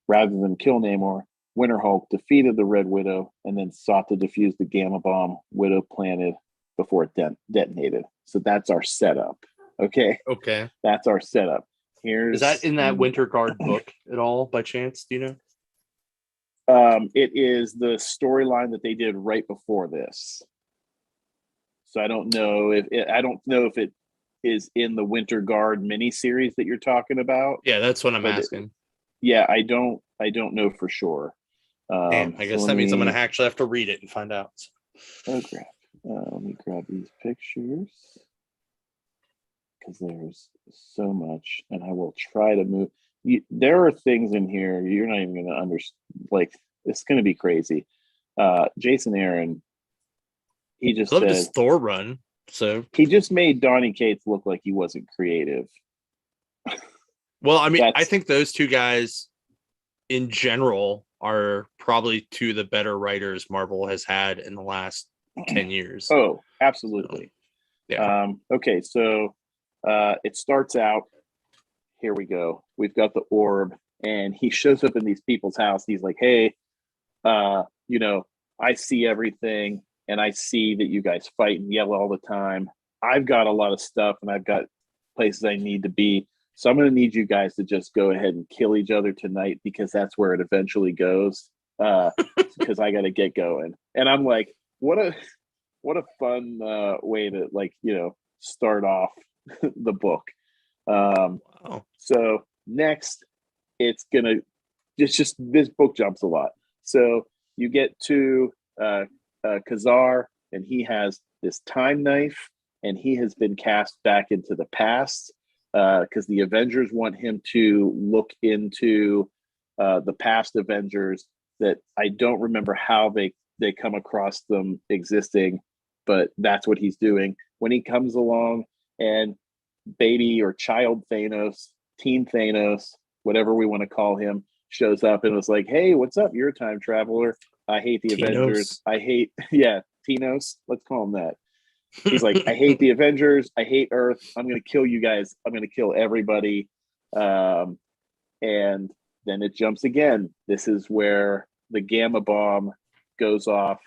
Rather than kill Namor, Winter Hulk defeated the Red Widow and then sought to defuse the gamma bomb Widow planted before it detonated. So that's our setup. Okay. That's our setup. Is that in that Winter Guard book at all by chance? Do you know? It is the storyline that they did right before this. So I don't know if it is in the Winter Guard miniseries that you're talking about. Yeah, that's what I'm asking. I don't know for sure. Damn, I guess that means I'm going to actually have to read it and find out. Okay. Let me grab these pictures because there's so much, and I will try to move. There are things in here you're not even going to understand. It's going to be crazy. Jason Aaron, he just loved his Thor run. So he just made Donny Cates look like he wasn't creative. Well, I mean, I think those two guys in general are probably two of the better writers Marvel has had in the last 10 years. Oh, absolutely. So, yeah. Okay, so it starts out. Here we go. We've got the orb, and he shows up in these people's house. He's like, hey, I see everything, and I see that you guys fight and yell all the time. I've got a lot of stuff, and I've got places I need to be. So I'm going to need you guys to just go ahead and kill each other tonight, because that's where it eventually goes. Because I got to get going. And I'm like, what a fun way to start off the book. Wow. So next, it's just this book jumps a lot. So you get to Khazar, and he has this time knife, and he has been cast back into the past because the Avengers want him to look into the past Avengers that I don't remember how they come across them existing, but that's what he's doing. When he comes along and baby or child Thanos, teen Thanos, whatever we want to call him, shows up and was like, hey, what's up? You're a time traveler. I hate the Avengers. Tinos. I hate, yeah, Tinos. Let's call him that. He's like, I hate the Avengers. I hate Earth. I'm going to kill you guys. I'm going to kill everybody. And then it jumps again. This is where the gamma bomb goes off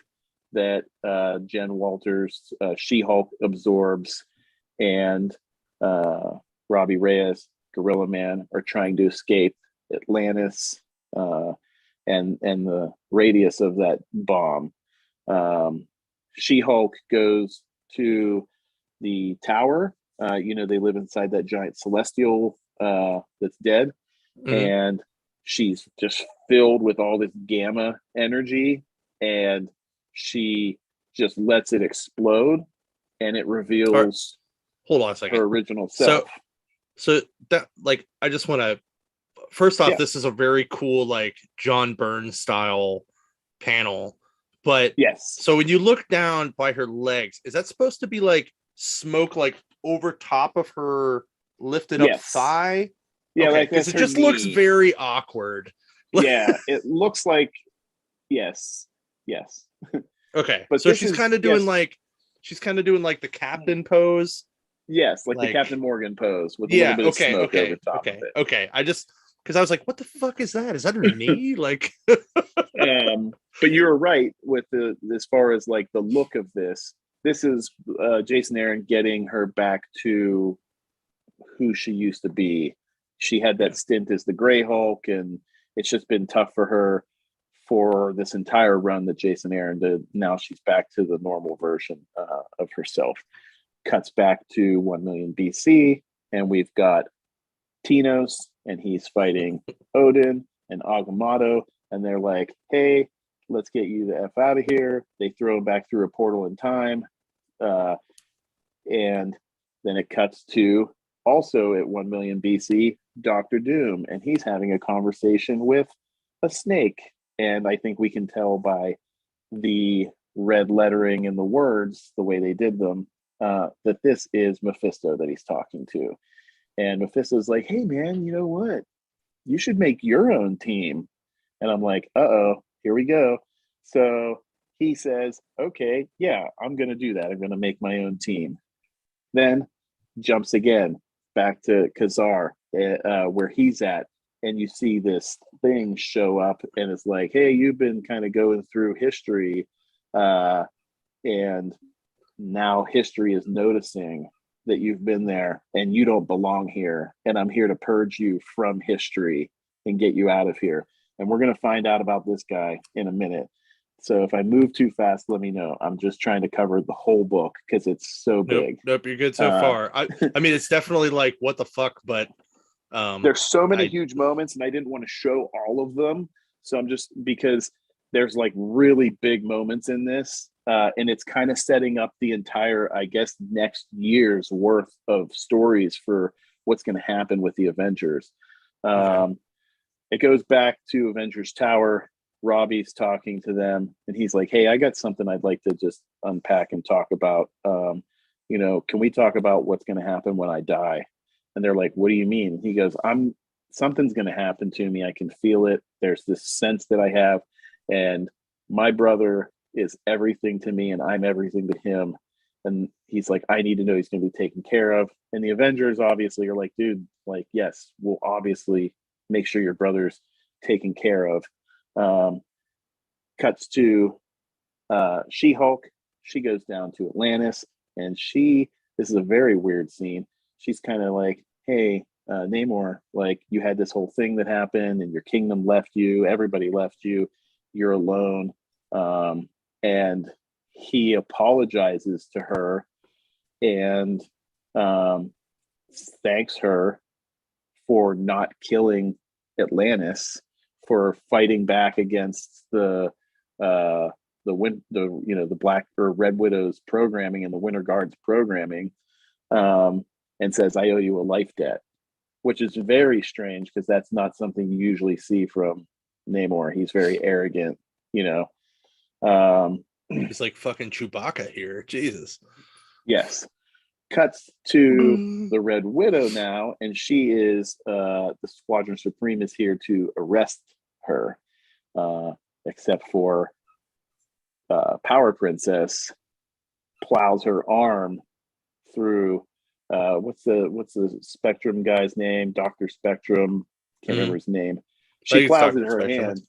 that Jen Walters, She-Hulk absorbs, and Robbie Reyes, Gorilla Man, are trying to escape Atlantis and the radius of that bomb. She-Hulk goes to the tower. They live inside that giant celestial that's dead. Mhm. And she's just filled with all this gamma energy, and she just lets it explode, and it reveals Hold on a second. her original self. So that, like, I just want to, first off, Yeah. this is a very cool, like, John Byrne style panel. But Yes. so when you look down by her legs, is that supposed to be like smoke, like over top of her lifted up Yes. thigh? Yeah, Okay, like because that's it her just looks knee. very awkward. Yeah, it looks like yes. Okay, But so this she's is- kind of doing yes. like the captain pose. Yes, like the Like- Captain Morgan pose with a Yeah. little bit of Okay. smoke Okay. over top Okay. of it. Okay. I just, because I was like, what the fuck is that? Is that her knee? Like, But you're right with as far as like the look of this. This is Jason Aaron getting her back to who she used to be. She had that stint as the Gray Hulk, and it's just been tough for her for this entire run that Jason Aaron did. Now she's back to the normal version of herself. Cuts back to 1 million BC, and we've got Tinos, and he's fighting Odin and Agamotto, and they're like, hey, let's get you the F out of here. They throw him back through a portal in time. And then it cuts to also at 1 million BC, Doctor Doom, and he's having a conversation with a snake. And I think we can tell by the red lettering and the words, the way they did them, that this is Mephisto that he's talking to. And Mephisto's like, hey, man, you know what? You should make your own team. And I'm like, uh-oh, here we go. So he says, okay, yeah, I'm going to do that. I'm going to make my own team. Then jumps again back to Khazar, where he's at. And you see this thing show up, and it's like, hey, you've been kind of going through history. And now history is noticing that you've been there and you don't belong here. And I'm here to purge you from history and get you out of here. And we're going to find out about this guy in a minute. So if I move too fast, let me know. I'm just trying to cover the whole book because it's so big. Nope, you're good so far. I mean, it's definitely like, what the fuck, but there's so many huge moments, and I didn't want to show all of them. So I'm just, because there's like really big moments in this, and it's kind of setting up the entire, I guess, next year's worth of stories for what's going to happen with the Avengers. Okay. It goes back to Avengers Tower. Robbie's talking to them, and he's like, hey, I got something I'd like to just unpack and talk about. Can we talk about what's going to happen when I die? And they're like, what do you mean? And he goes, something's going to happen to me. I can feel it. There's this sense that I have, and my brother is everything to me, and I'm everything to him. And he's like, I need to know he's going to be taken care of. And the Avengers obviously are like, dude, like, yes, we'll obviously make sure your brother's taken care of. Cuts to She-Hulk. She goes down to Atlantis, and this is a very weird scene. She's kind of like, hey, Namor, like, you had this whole thing that happened, and your kingdom left you. Everybody left you. You're alone. And he apologizes to her and thanks her for not killing Atlantis, for fighting back against the Black or Red Widow's programming and the Winter Guard's programming, and says, I owe you a life debt, which is very strange because that's not something you usually see from Namor. He's very arrogant, He's like fucking Chewbacca here. Jesus. Yes. Cuts to the Red Widow now, and she is the Squadron Supreme is here to arrest her, except for Power Princess plows her arm through what's the Spectrum guy's name? Dr. Spectrum, can't remember his name. She plows in her hand,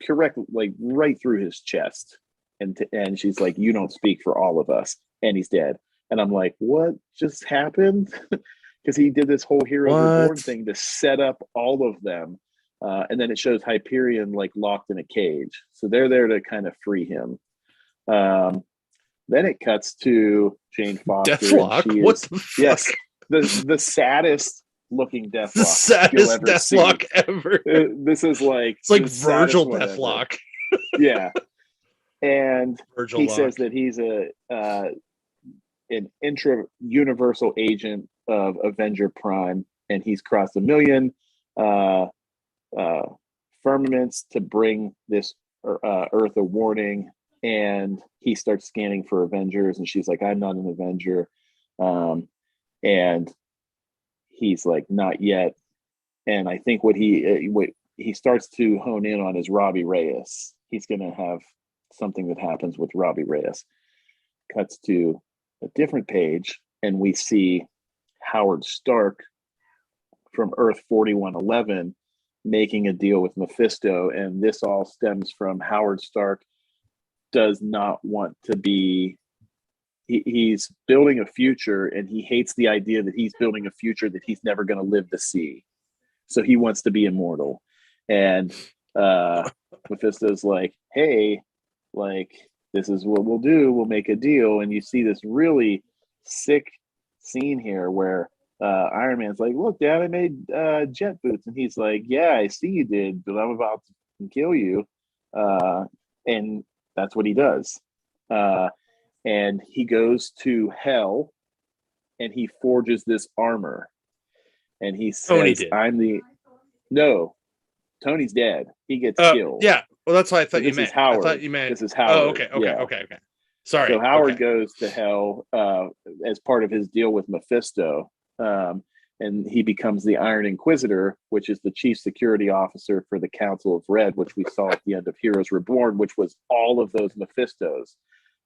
correct, like right through his chest, and she's like, "You don't speak for all of us," and he's dead. And I'm like, "What just happened?" Because he did this whole Heroes Reborn thing to set up all of them, and then it shows Hyperion like locked in a cage, so they're there to kind of free him. Then it cuts to Jane Foster. Deathlock? What the fuck? Yes, the saddest looking Deathlock. The saddest Deathlock ever. This is like, it's like Virgil Deathlock. Yeah. And Virgil he says that he's an intra-universal agent of Avenger Prime, and he's crossed 1 million firmaments to bring this Earth a warning. And he starts scanning for Avengers, and she's like, "I'm not an Avenger," and he's like, "Not yet." And I think what he starts to hone in on is Robbie Reyes. He's going to have something that happens with Robbie Reyes. Cuts to a different page, and we see Howard Stark from Earth 4111 making a deal with Mephisto, and this all stems from Howard Stark does not want to be, he's building a future, and he hates the idea that he's building a future that he's never going to live to see. So he wants to be immortal. And Mephisto's like, "Hey, like, this is what we'll do. We'll make a deal." And you see this really sick scene here where Iron Man's like, "Look, Dad, I made jet boots." And he's like, "Yeah, I see you did, but I'm about to kill you." And that's what he does. And he goes to hell, and he forges this armor. And he says, No, Tony's dead. He gets killed. Yeah. Well, that's what I thought you meant. Howard. I thought you meant. This is Howard. Oh, okay. Sorry. So Howard goes to hell as part of his deal with Mephisto. And he becomes the Iron Inquisitor, which is the chief security officer for the Council of Red, which we saw at the end of Heroes Reborn, which was all of those Mephistos.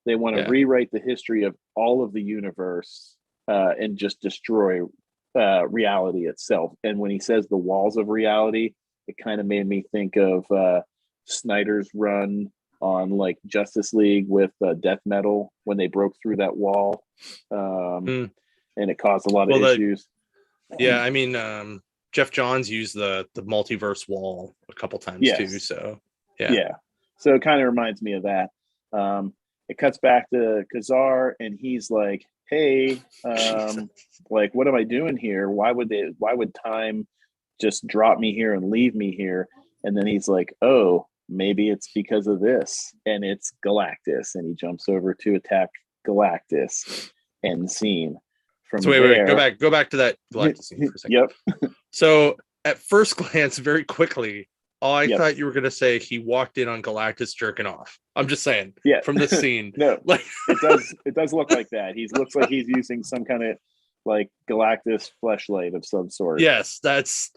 They want to rewrite the history of all of the universe and just destroy reality itself. And when he says the walls of reality, it kind of made me think of Snyder's run on like Justice League with Death Metal when they broke through that wall, and it caused a lot of issues. Yeah, I mean, Jeff Johns used the multiverse wall a couple times too. So yeah. So it kind of reminds me of that. It cuts back to Khazar, and he's like, "Hey, like, what am I doing here? Why would time just drop me here and leave me here?" And then he's like, "Oh, maybe it's because of this." And it's Galactus, and he jumps over to attack Galactus. End scene. So wait, go back to that Galactus scene for a second. Yep. So at first glance, very quickly, I thought you were going to say he walked in on Galactus jerking off. I'm just saying, from the scene. No, like it does look like that. He looks like he's using some kind of like Galactus fleshlight of some sort. Yes, that's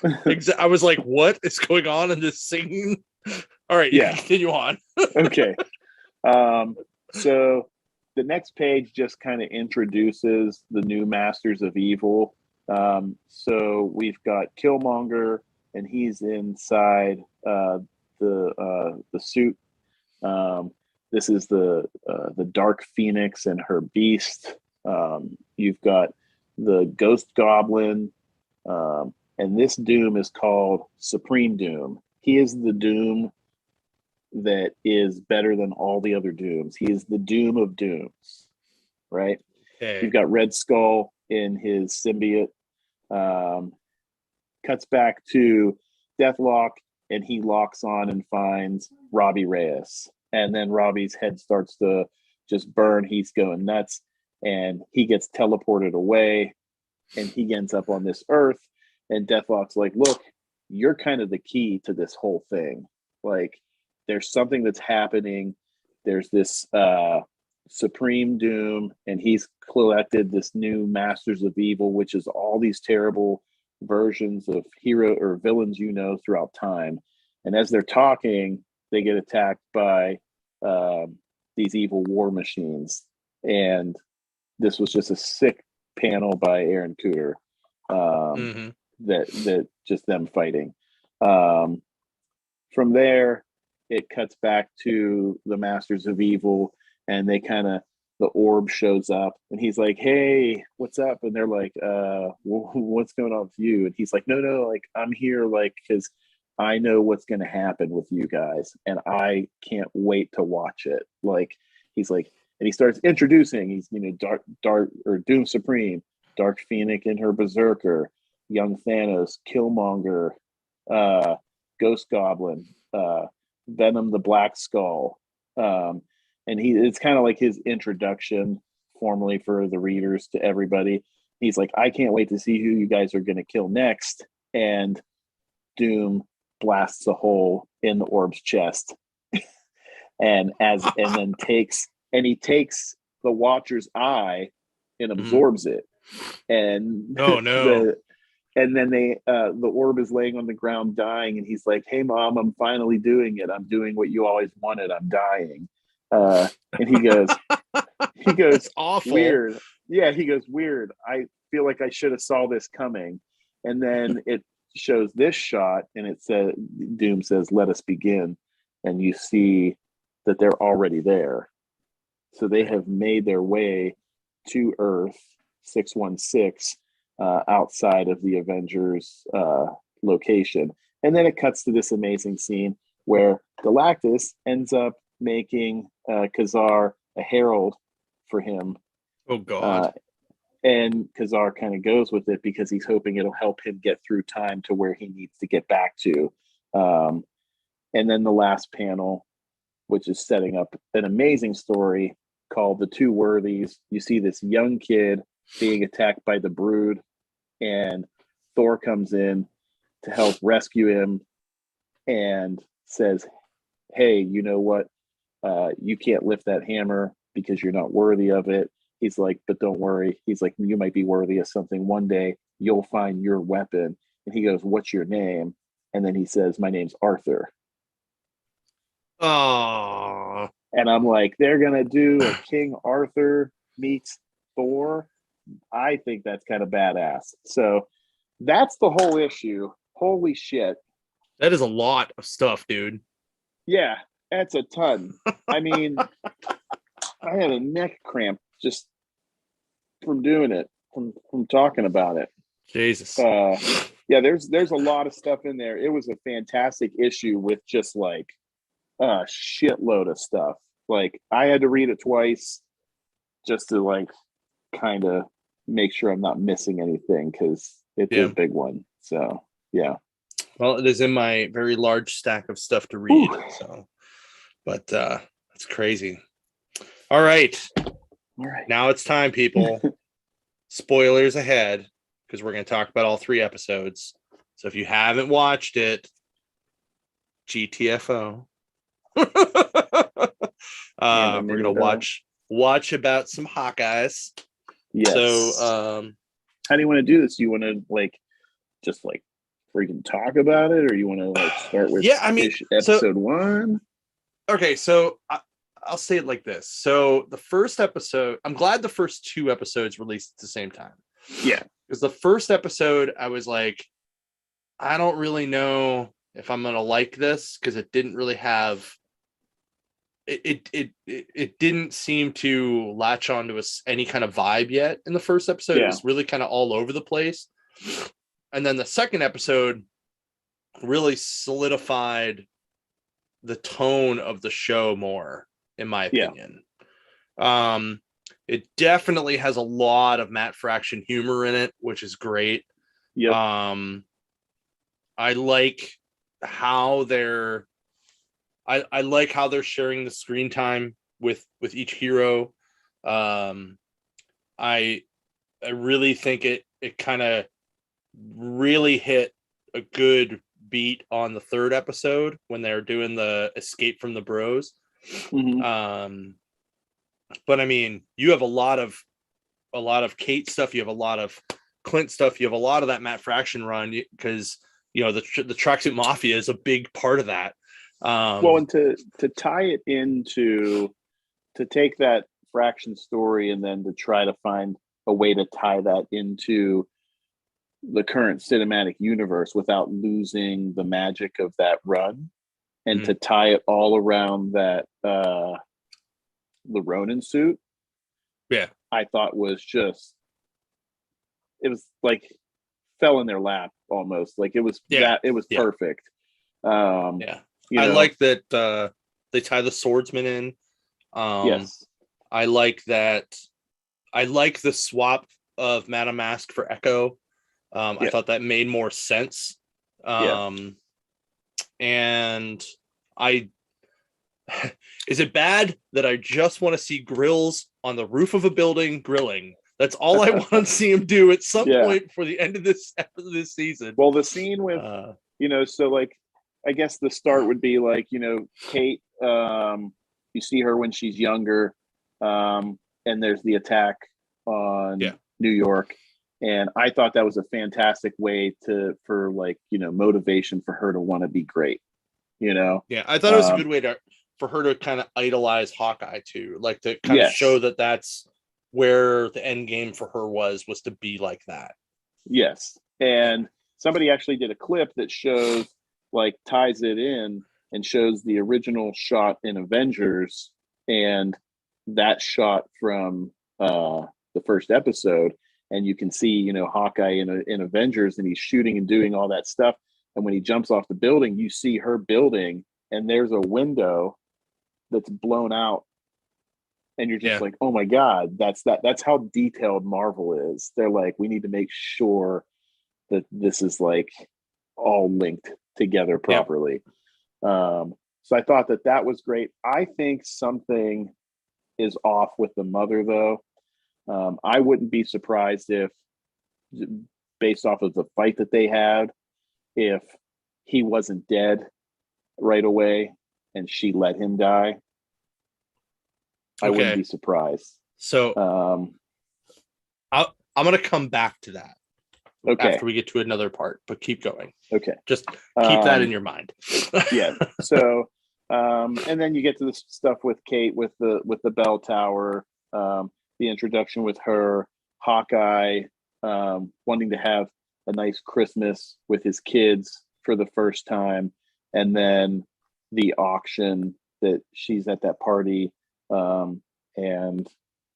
I was like, what is going on in this scene? All right, continue on. Okay. So the next page just kind of introduces the new Masters of Evil. So we've got Killmonger, and he's inside the suit. This is the Dark Phoenix and her beast. You've got the Ghost Goblin, and this Doom is called Supreme Doom. He is the Doom that is better than all the other Dooms. He is the Doom of Dooms, right? Okay. You've got Red Skull in his symbiote. Cuts back to Deathlock, and he locks on and finds Robbie Reyes. And then Robbie's head starts to just burn. He's going nuts, and he gets teleported away, and he ends up on this Earth. And Deathlock's like, "Look, you're kind of the key to this whole thing. Like, there's something that's happening. There's this Supreme Doom, and he's collected this new Masters of Evil, which is all these terrible versions of hero or villains throughout time. And as they're talking, they get attacked by these evil war machines. And this was just a sick panel by Aaron Cooter, that just them fighting. From there, it cuts back to the Masters of Evil, and they kind of, the orb shows up, and he's like, "Hey, what's up?" And they're like, "What's going on with you?" And he's like, "No, like I'm here, like because I know what's going to happen with you guys, and I can't wait to watch it." Like he's like, and he starts introducing. He's Dark or Doom Supreme, Dark Phoenix and her Berserker, Young Thanos, Killmonger, Ghost Goblin, Venom the Black Skull, and it's kind of like his introduction formally for the readers to everybody. He's like, I can't wait to see who you guys are going to kill next. And Doom blasts a hole in the orb's chest, and then takes the Watcher's eye and absorbs it. And oh no. And then the orb is laying on the ground dying, and he's like, "Hey, Mom, I'm finally doing it. I'm doing what you always wanted. I'm dying." And he goes, It's awful. Weird. Yeah, he goes, weird. I feel like I should have saw this coming. And then it shows this shot, and it says, Doom says, "Let us begin." And you see that they're already there. So they have made their way to Earth 616. Outside of the Avengers location. And then it cuts to this amazing scene where Galactus ends up making Khazar a herald for him. Oh, God. And Khazar kind of goes with it because he's hoping it'll help him get through time to where he needs to get back to. And then the last panel, which is setting up an amazing story called The Two Worthies. You see this young kid being attacked by the Brood, and Thor comes in to help rescue him and says, "Hey, you know what? You can't lift that hammer because you're not worthy of it." He's like, "But don't worry." He's like, "You might be worthy of something one day. You'll find your weapon." And he goes, "What's your name?" And then he says, "My name's Arthur." Oh. And I'm like, they're gonna do a King Arthur meets Thor. I think that's kind of badass. So that's the whole issue. Holy shit. That is a lot of stuff, dude. Yeah, that's a ton. I mean, I had a neck cramp just from doing it, from talking about it. Jesus. Yeah, there's a lot of stuff in there. It was a fantastic issue with just like a shitload of stuff. Like I had to read it twice just to like kind of make sure I'm not missing anything because it's a big one. So yeah. Well, it is in my very large stack of stuff to read. Ooh. So, but that's crazy. All right. Now it's time, people. Spoilers ahead, because we're going to talk about all 3 episodes. So if you haven't watched it, GTFO. We're going to watch about some Hawkeyes. Yes. So how do you want to do this? Do you want to like just like freaking talk about it, or you want to like start with episode 1? Okay, so I'll say it like this. So the first episode, I'm glad the first 2 episodes released at the same time. Yeah. Because the first episode, I was like, I don't really know if I'm gonna like this, because it didn't really have it didn't seem to latch onto any kind of vibe yet in the first episode. It was really kind of all over the place. And then the second episode really solidified the tone of the show more, in my opinion. It definitely has a lot of Matt Fraction humor in it, which is great. Yep. I like how they're I like how they're sharing the screen time with each hero. I really think it kind of really hit a good beat on the 3rd episode when they're doing the escape from the bros. Mm-hmm. But I mean, you have a lot of Kate stuff, you have a lot of Clint stuff, you have a lot of that Matt Fraction run, because the Tracksuit Mafia is a big part of that. Well, and to tie it into to take that Fraction story and then to try to find a way to tie that into the current cinematic universe without losing the magic of that run, and to tie it all around that the Ronin suit, I thought was just, it was like fell in their lap almost. Like it was perfect. I like that they tie the swordsman in. Yes. I like that. I like the swap of Madame Mask for Echo. I thought that made more sense. And I is it bad that I just want to see grills on the roof of a building grilling? That's all I want to see him do at some point before the end of this season. Well, the scene with so like I guess the start would be like, Kate, you see her when she's younger, and there's the attack on New York. And I thought that was a fantastic way for motivation for her to want to be great, Yeah, I thought it was a good way for her to kind of idolize Hawkeye too, like to kind of show that that's where the end game for her was to be like that. Yes. And somebody actually did a clip that shows, ties it in and shows the original shot in Avengers and that shot from the first episode. And you can see, Hawkeye in Avengers, and he's shooting and doing all that stuff. And when he jumps off the building, you see her building, and there's a window that's blown out. And you're just like, oh my God, that's how detailed Marvel is. They're like, we need to make sure that this is all linked together properly. So I thought that was great. I think something is off with the mother, though. I wouldn't be surprised if, based off of the fight that they had, if he wasn't dead right away and she let him die. I wouldn't be surprised. So I'm going to come back to that after we get to another part, but keep going. Okay. Just keep that in your mind. So, and then you get to the stuff with Kate, with the bell tower, the introduction with her, Hawkeye, wanting to have a nice Christmas with his kids for the first time. And then the auction that she's at that party, and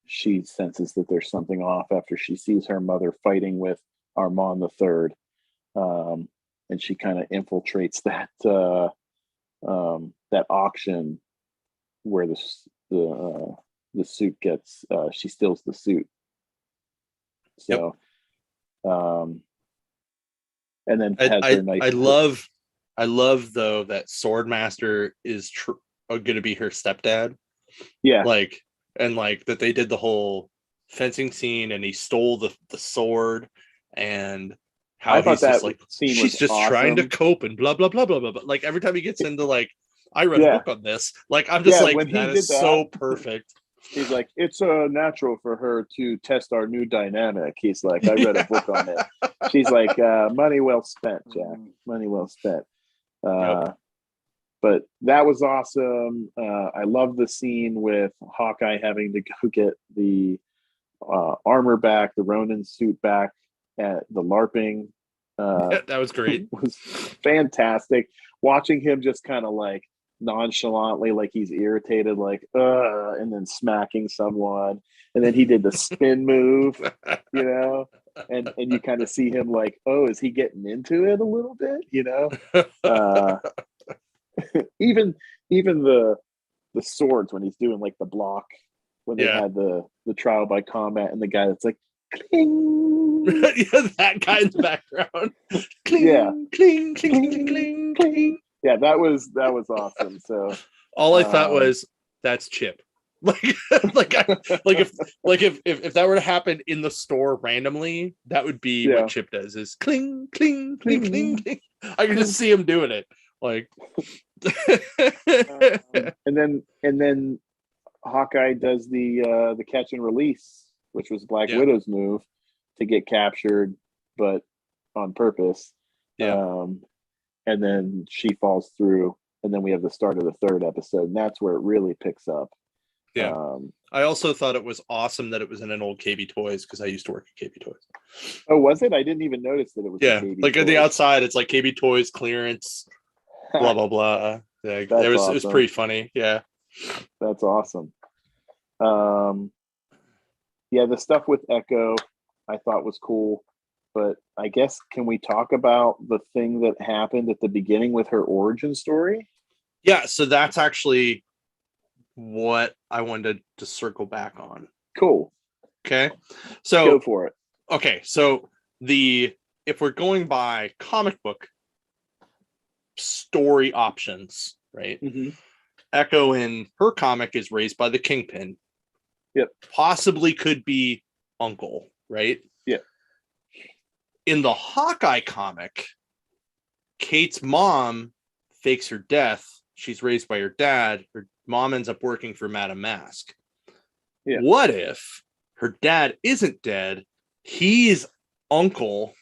she senses that there's something off after she sees her mother fighting with Armand III. And she kind of infiltrates that auction where the suit gets, she steals the suit. So, and then I love though that Swordmaster is going to be her stepdad. Yeah. And that they did the whole fencing scene and he stole the sword, and how he's just like, she's just awesome. Trying to cope and blah, blah, blah, blah, blah. But every time he gets into I read a book on this, I'm just that is so perfect. He's like, it's natural for her to test our new dynamic. He's like, I read a book on it. She's like, money well spent, Jack. Money well spent. But that was awesome. I love the scene with Hawkeye having to go get the armor back, the Ronin suit back at the LARPing. That was great. It was fantastic. Watching him just kind of nonchalantly, he's irritated, and then smacking someone. And then he did the spin move, and you kind of see him is he getting into it a little bit, even the swords when he's doing the block when they had the trial by combat, and the guy that's cling. That guy in the background. Cling, cling, cling, cling, cling, cling. Yeah, that was awesome. So all I thought was, that's Chip. If that were to happen in the store randomly, that would be what Chip does, is cling, cling, cling, cling, cling. I can just see him doing it. And then Hawkeye does the catch and release, which was Black Widow's move to get captured, but on purpose. And then she falls through, and then we have the start of the third episode, and that's where it really picks up. Yeah. I also thought it was awesome that it was in an old KB Toys because I used to work at KB Toys. Oh, was it? I didn't even notice that it was. Yeah, KB like Toys. on the outside, it's like KB Toys clearance, blah blah blah. Yeah, it was awesome. It was pretty funny. Yeah, that's awesome. Yeah, the stuff with Echo I thought was cool, but I guess can we talk about the thing that happened at the beginning with her origin story? Yeah, so that's actually what I wanted to circle back on. Cool. Okay, so go for it. Okay, so if we're going by comic book story options, right? Mm-hmm. Echo in her comic is raised by the Kingpin. Yep. Possibly could be uncle, right? Yeah. In the Hawkeye comic, Kate's mom fakes her death. She's raised by her dad. Her mom ends up working for Madame Mask. Yeah. What if her dad isn't dead? He's uncle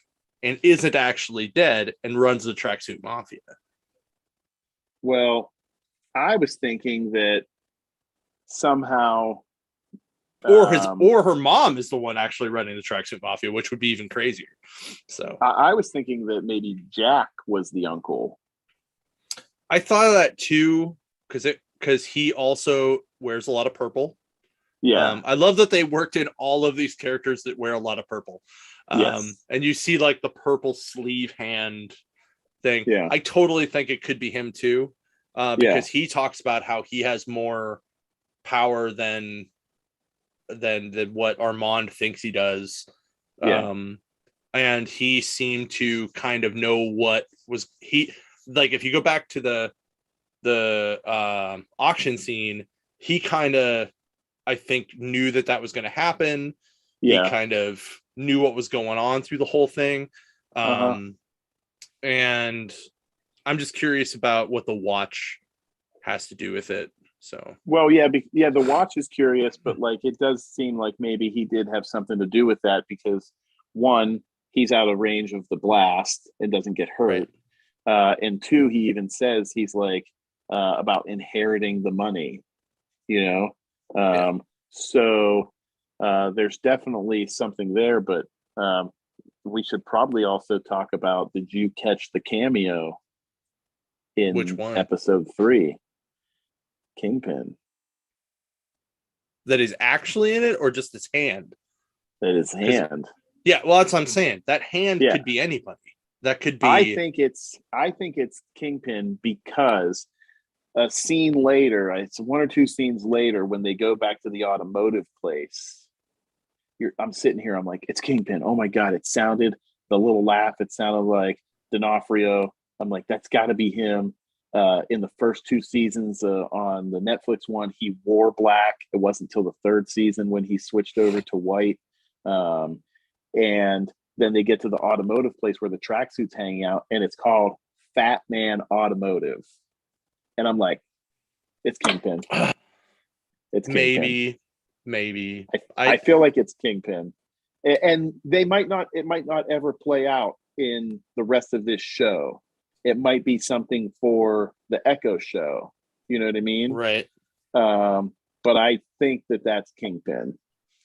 and isn't actually dead and runs the Tracksuit Mafia. I was thinking that somehow or her mom is the one actually running the Tracksuit Mafia, which would be even crazier. So I was thinking that maybe Jack was the uncle. I thought of that too, because he also wears a lot of purple. Yeah. I love that they worked in all of these characters that wear a lot of purple. Yes. And you see like the purple sleeve hand thing. Yeah. I totally think it could be him too, because he talks about how he has more power than what Armand thinks he does. Yeah. And he seemed to kind of know what was he like. If you go back to the auction scene, he kind of, I think, knew that was going to happen. Yeah. He kind of knew what was going on through the whole thing. And I'm just curious about what the watch has to do with it. So, the watch is curious, but like it does seem like maybe he did have something to do with that because one, he's out of range of the blast and doesn't get hurt. Right. And two, he even says he's like about inheriting the money, So there's definitely something there, but we should probably also talk about, did you catch the cameo in which one? episode 3? Kingpin. That is actually in it, or just his hand? That is hand. Yeah, well, that's what I'm saying. That hand could be anybody. That could be. I think it's Kingpin because a scene later, it's 1 or 2 scenes later, when they go back to the automotive place. I'm sitting here. I'm like, it's Kingpin. Oh my god! It sounded, the little laugh. It sounded like D'Onofrio. I'm like, that's got to be him. In the first 2 seasons on the Netflix one, he wore black. It wasn't until the 3rd season when he switched over to white. And then they get to the automotive place where the tracksuit's hanging out, and it's called Fat Man Automotive. And I'm like, it's Kingpin. It's Kingpin. Maybe. I feel like it's Kingpin. And it might not ever play out in the rest of this show. It might be something for the Echo show. You know what I mean? Right. But I think that's Kingpin,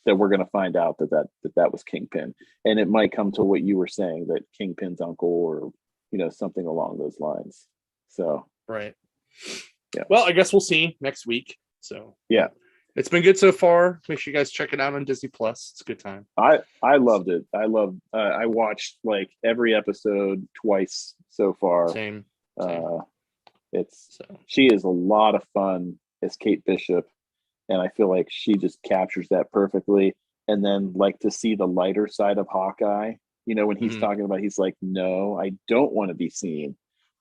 that we're going to find out that was Kingpin. And it might come to what you were saying, that Kingpin's uncle, or, something along those lines. So. Right. Yeah. Well, I guess we'll see next week. So. Yeah. It's been good so far. Make sure you guys check it out on Disney Plus. It's a good time. I loved it. I watched like every episode twice so far. Same. She is a lot of fun as Kate Bishop, and I feel like she just captures that perfectly. And then, like, to see the lighter side of Hawkeye, when he's talking about, he's like, no, I don't want to be seen.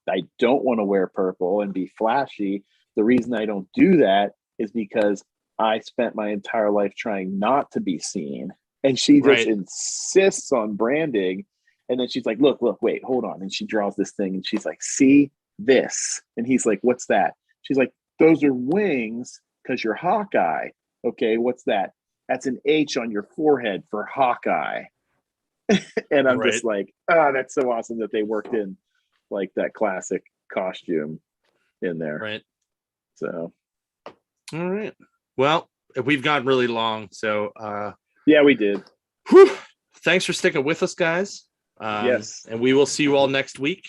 I don't want to wear purple and be flashy. The reason I don't do that is because I spent my entire life trying not to be seen. And she just insists on branding. And then she's like, look, wait, hold on. And she draws this thing and she's like, see this? And he's like, what's that? She's like, those are wings because you're Hawkeye. Okay, what's that? That's an H on your forehead for Hawkeye. And I'm just like, that's so awesome that they worked in like that classic costume in there. Right. So. All right. Well, we've gone really long. So yeah, we did. whew, thanks for sticking with us, guys. Yes. And we will see you all next week.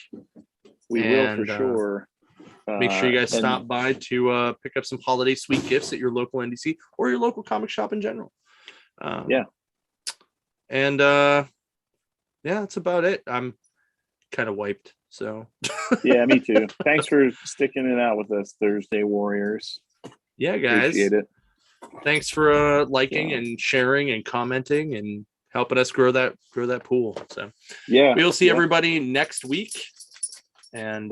We will for sure. Make sure you guys stop by to pick up some holiday sweet gifts at your local NDC or your local comic shop in general. Yeah. And yeah, that's about it. I'm kind of wiped. So yeah, me too. Thanks for sticking it out with us, Thursday Warriors. Yeah, guys. Appreciate it. Thanks for liking and sharing and commenting and helping us grow that pool. So yeah, we'll see everybody next week. And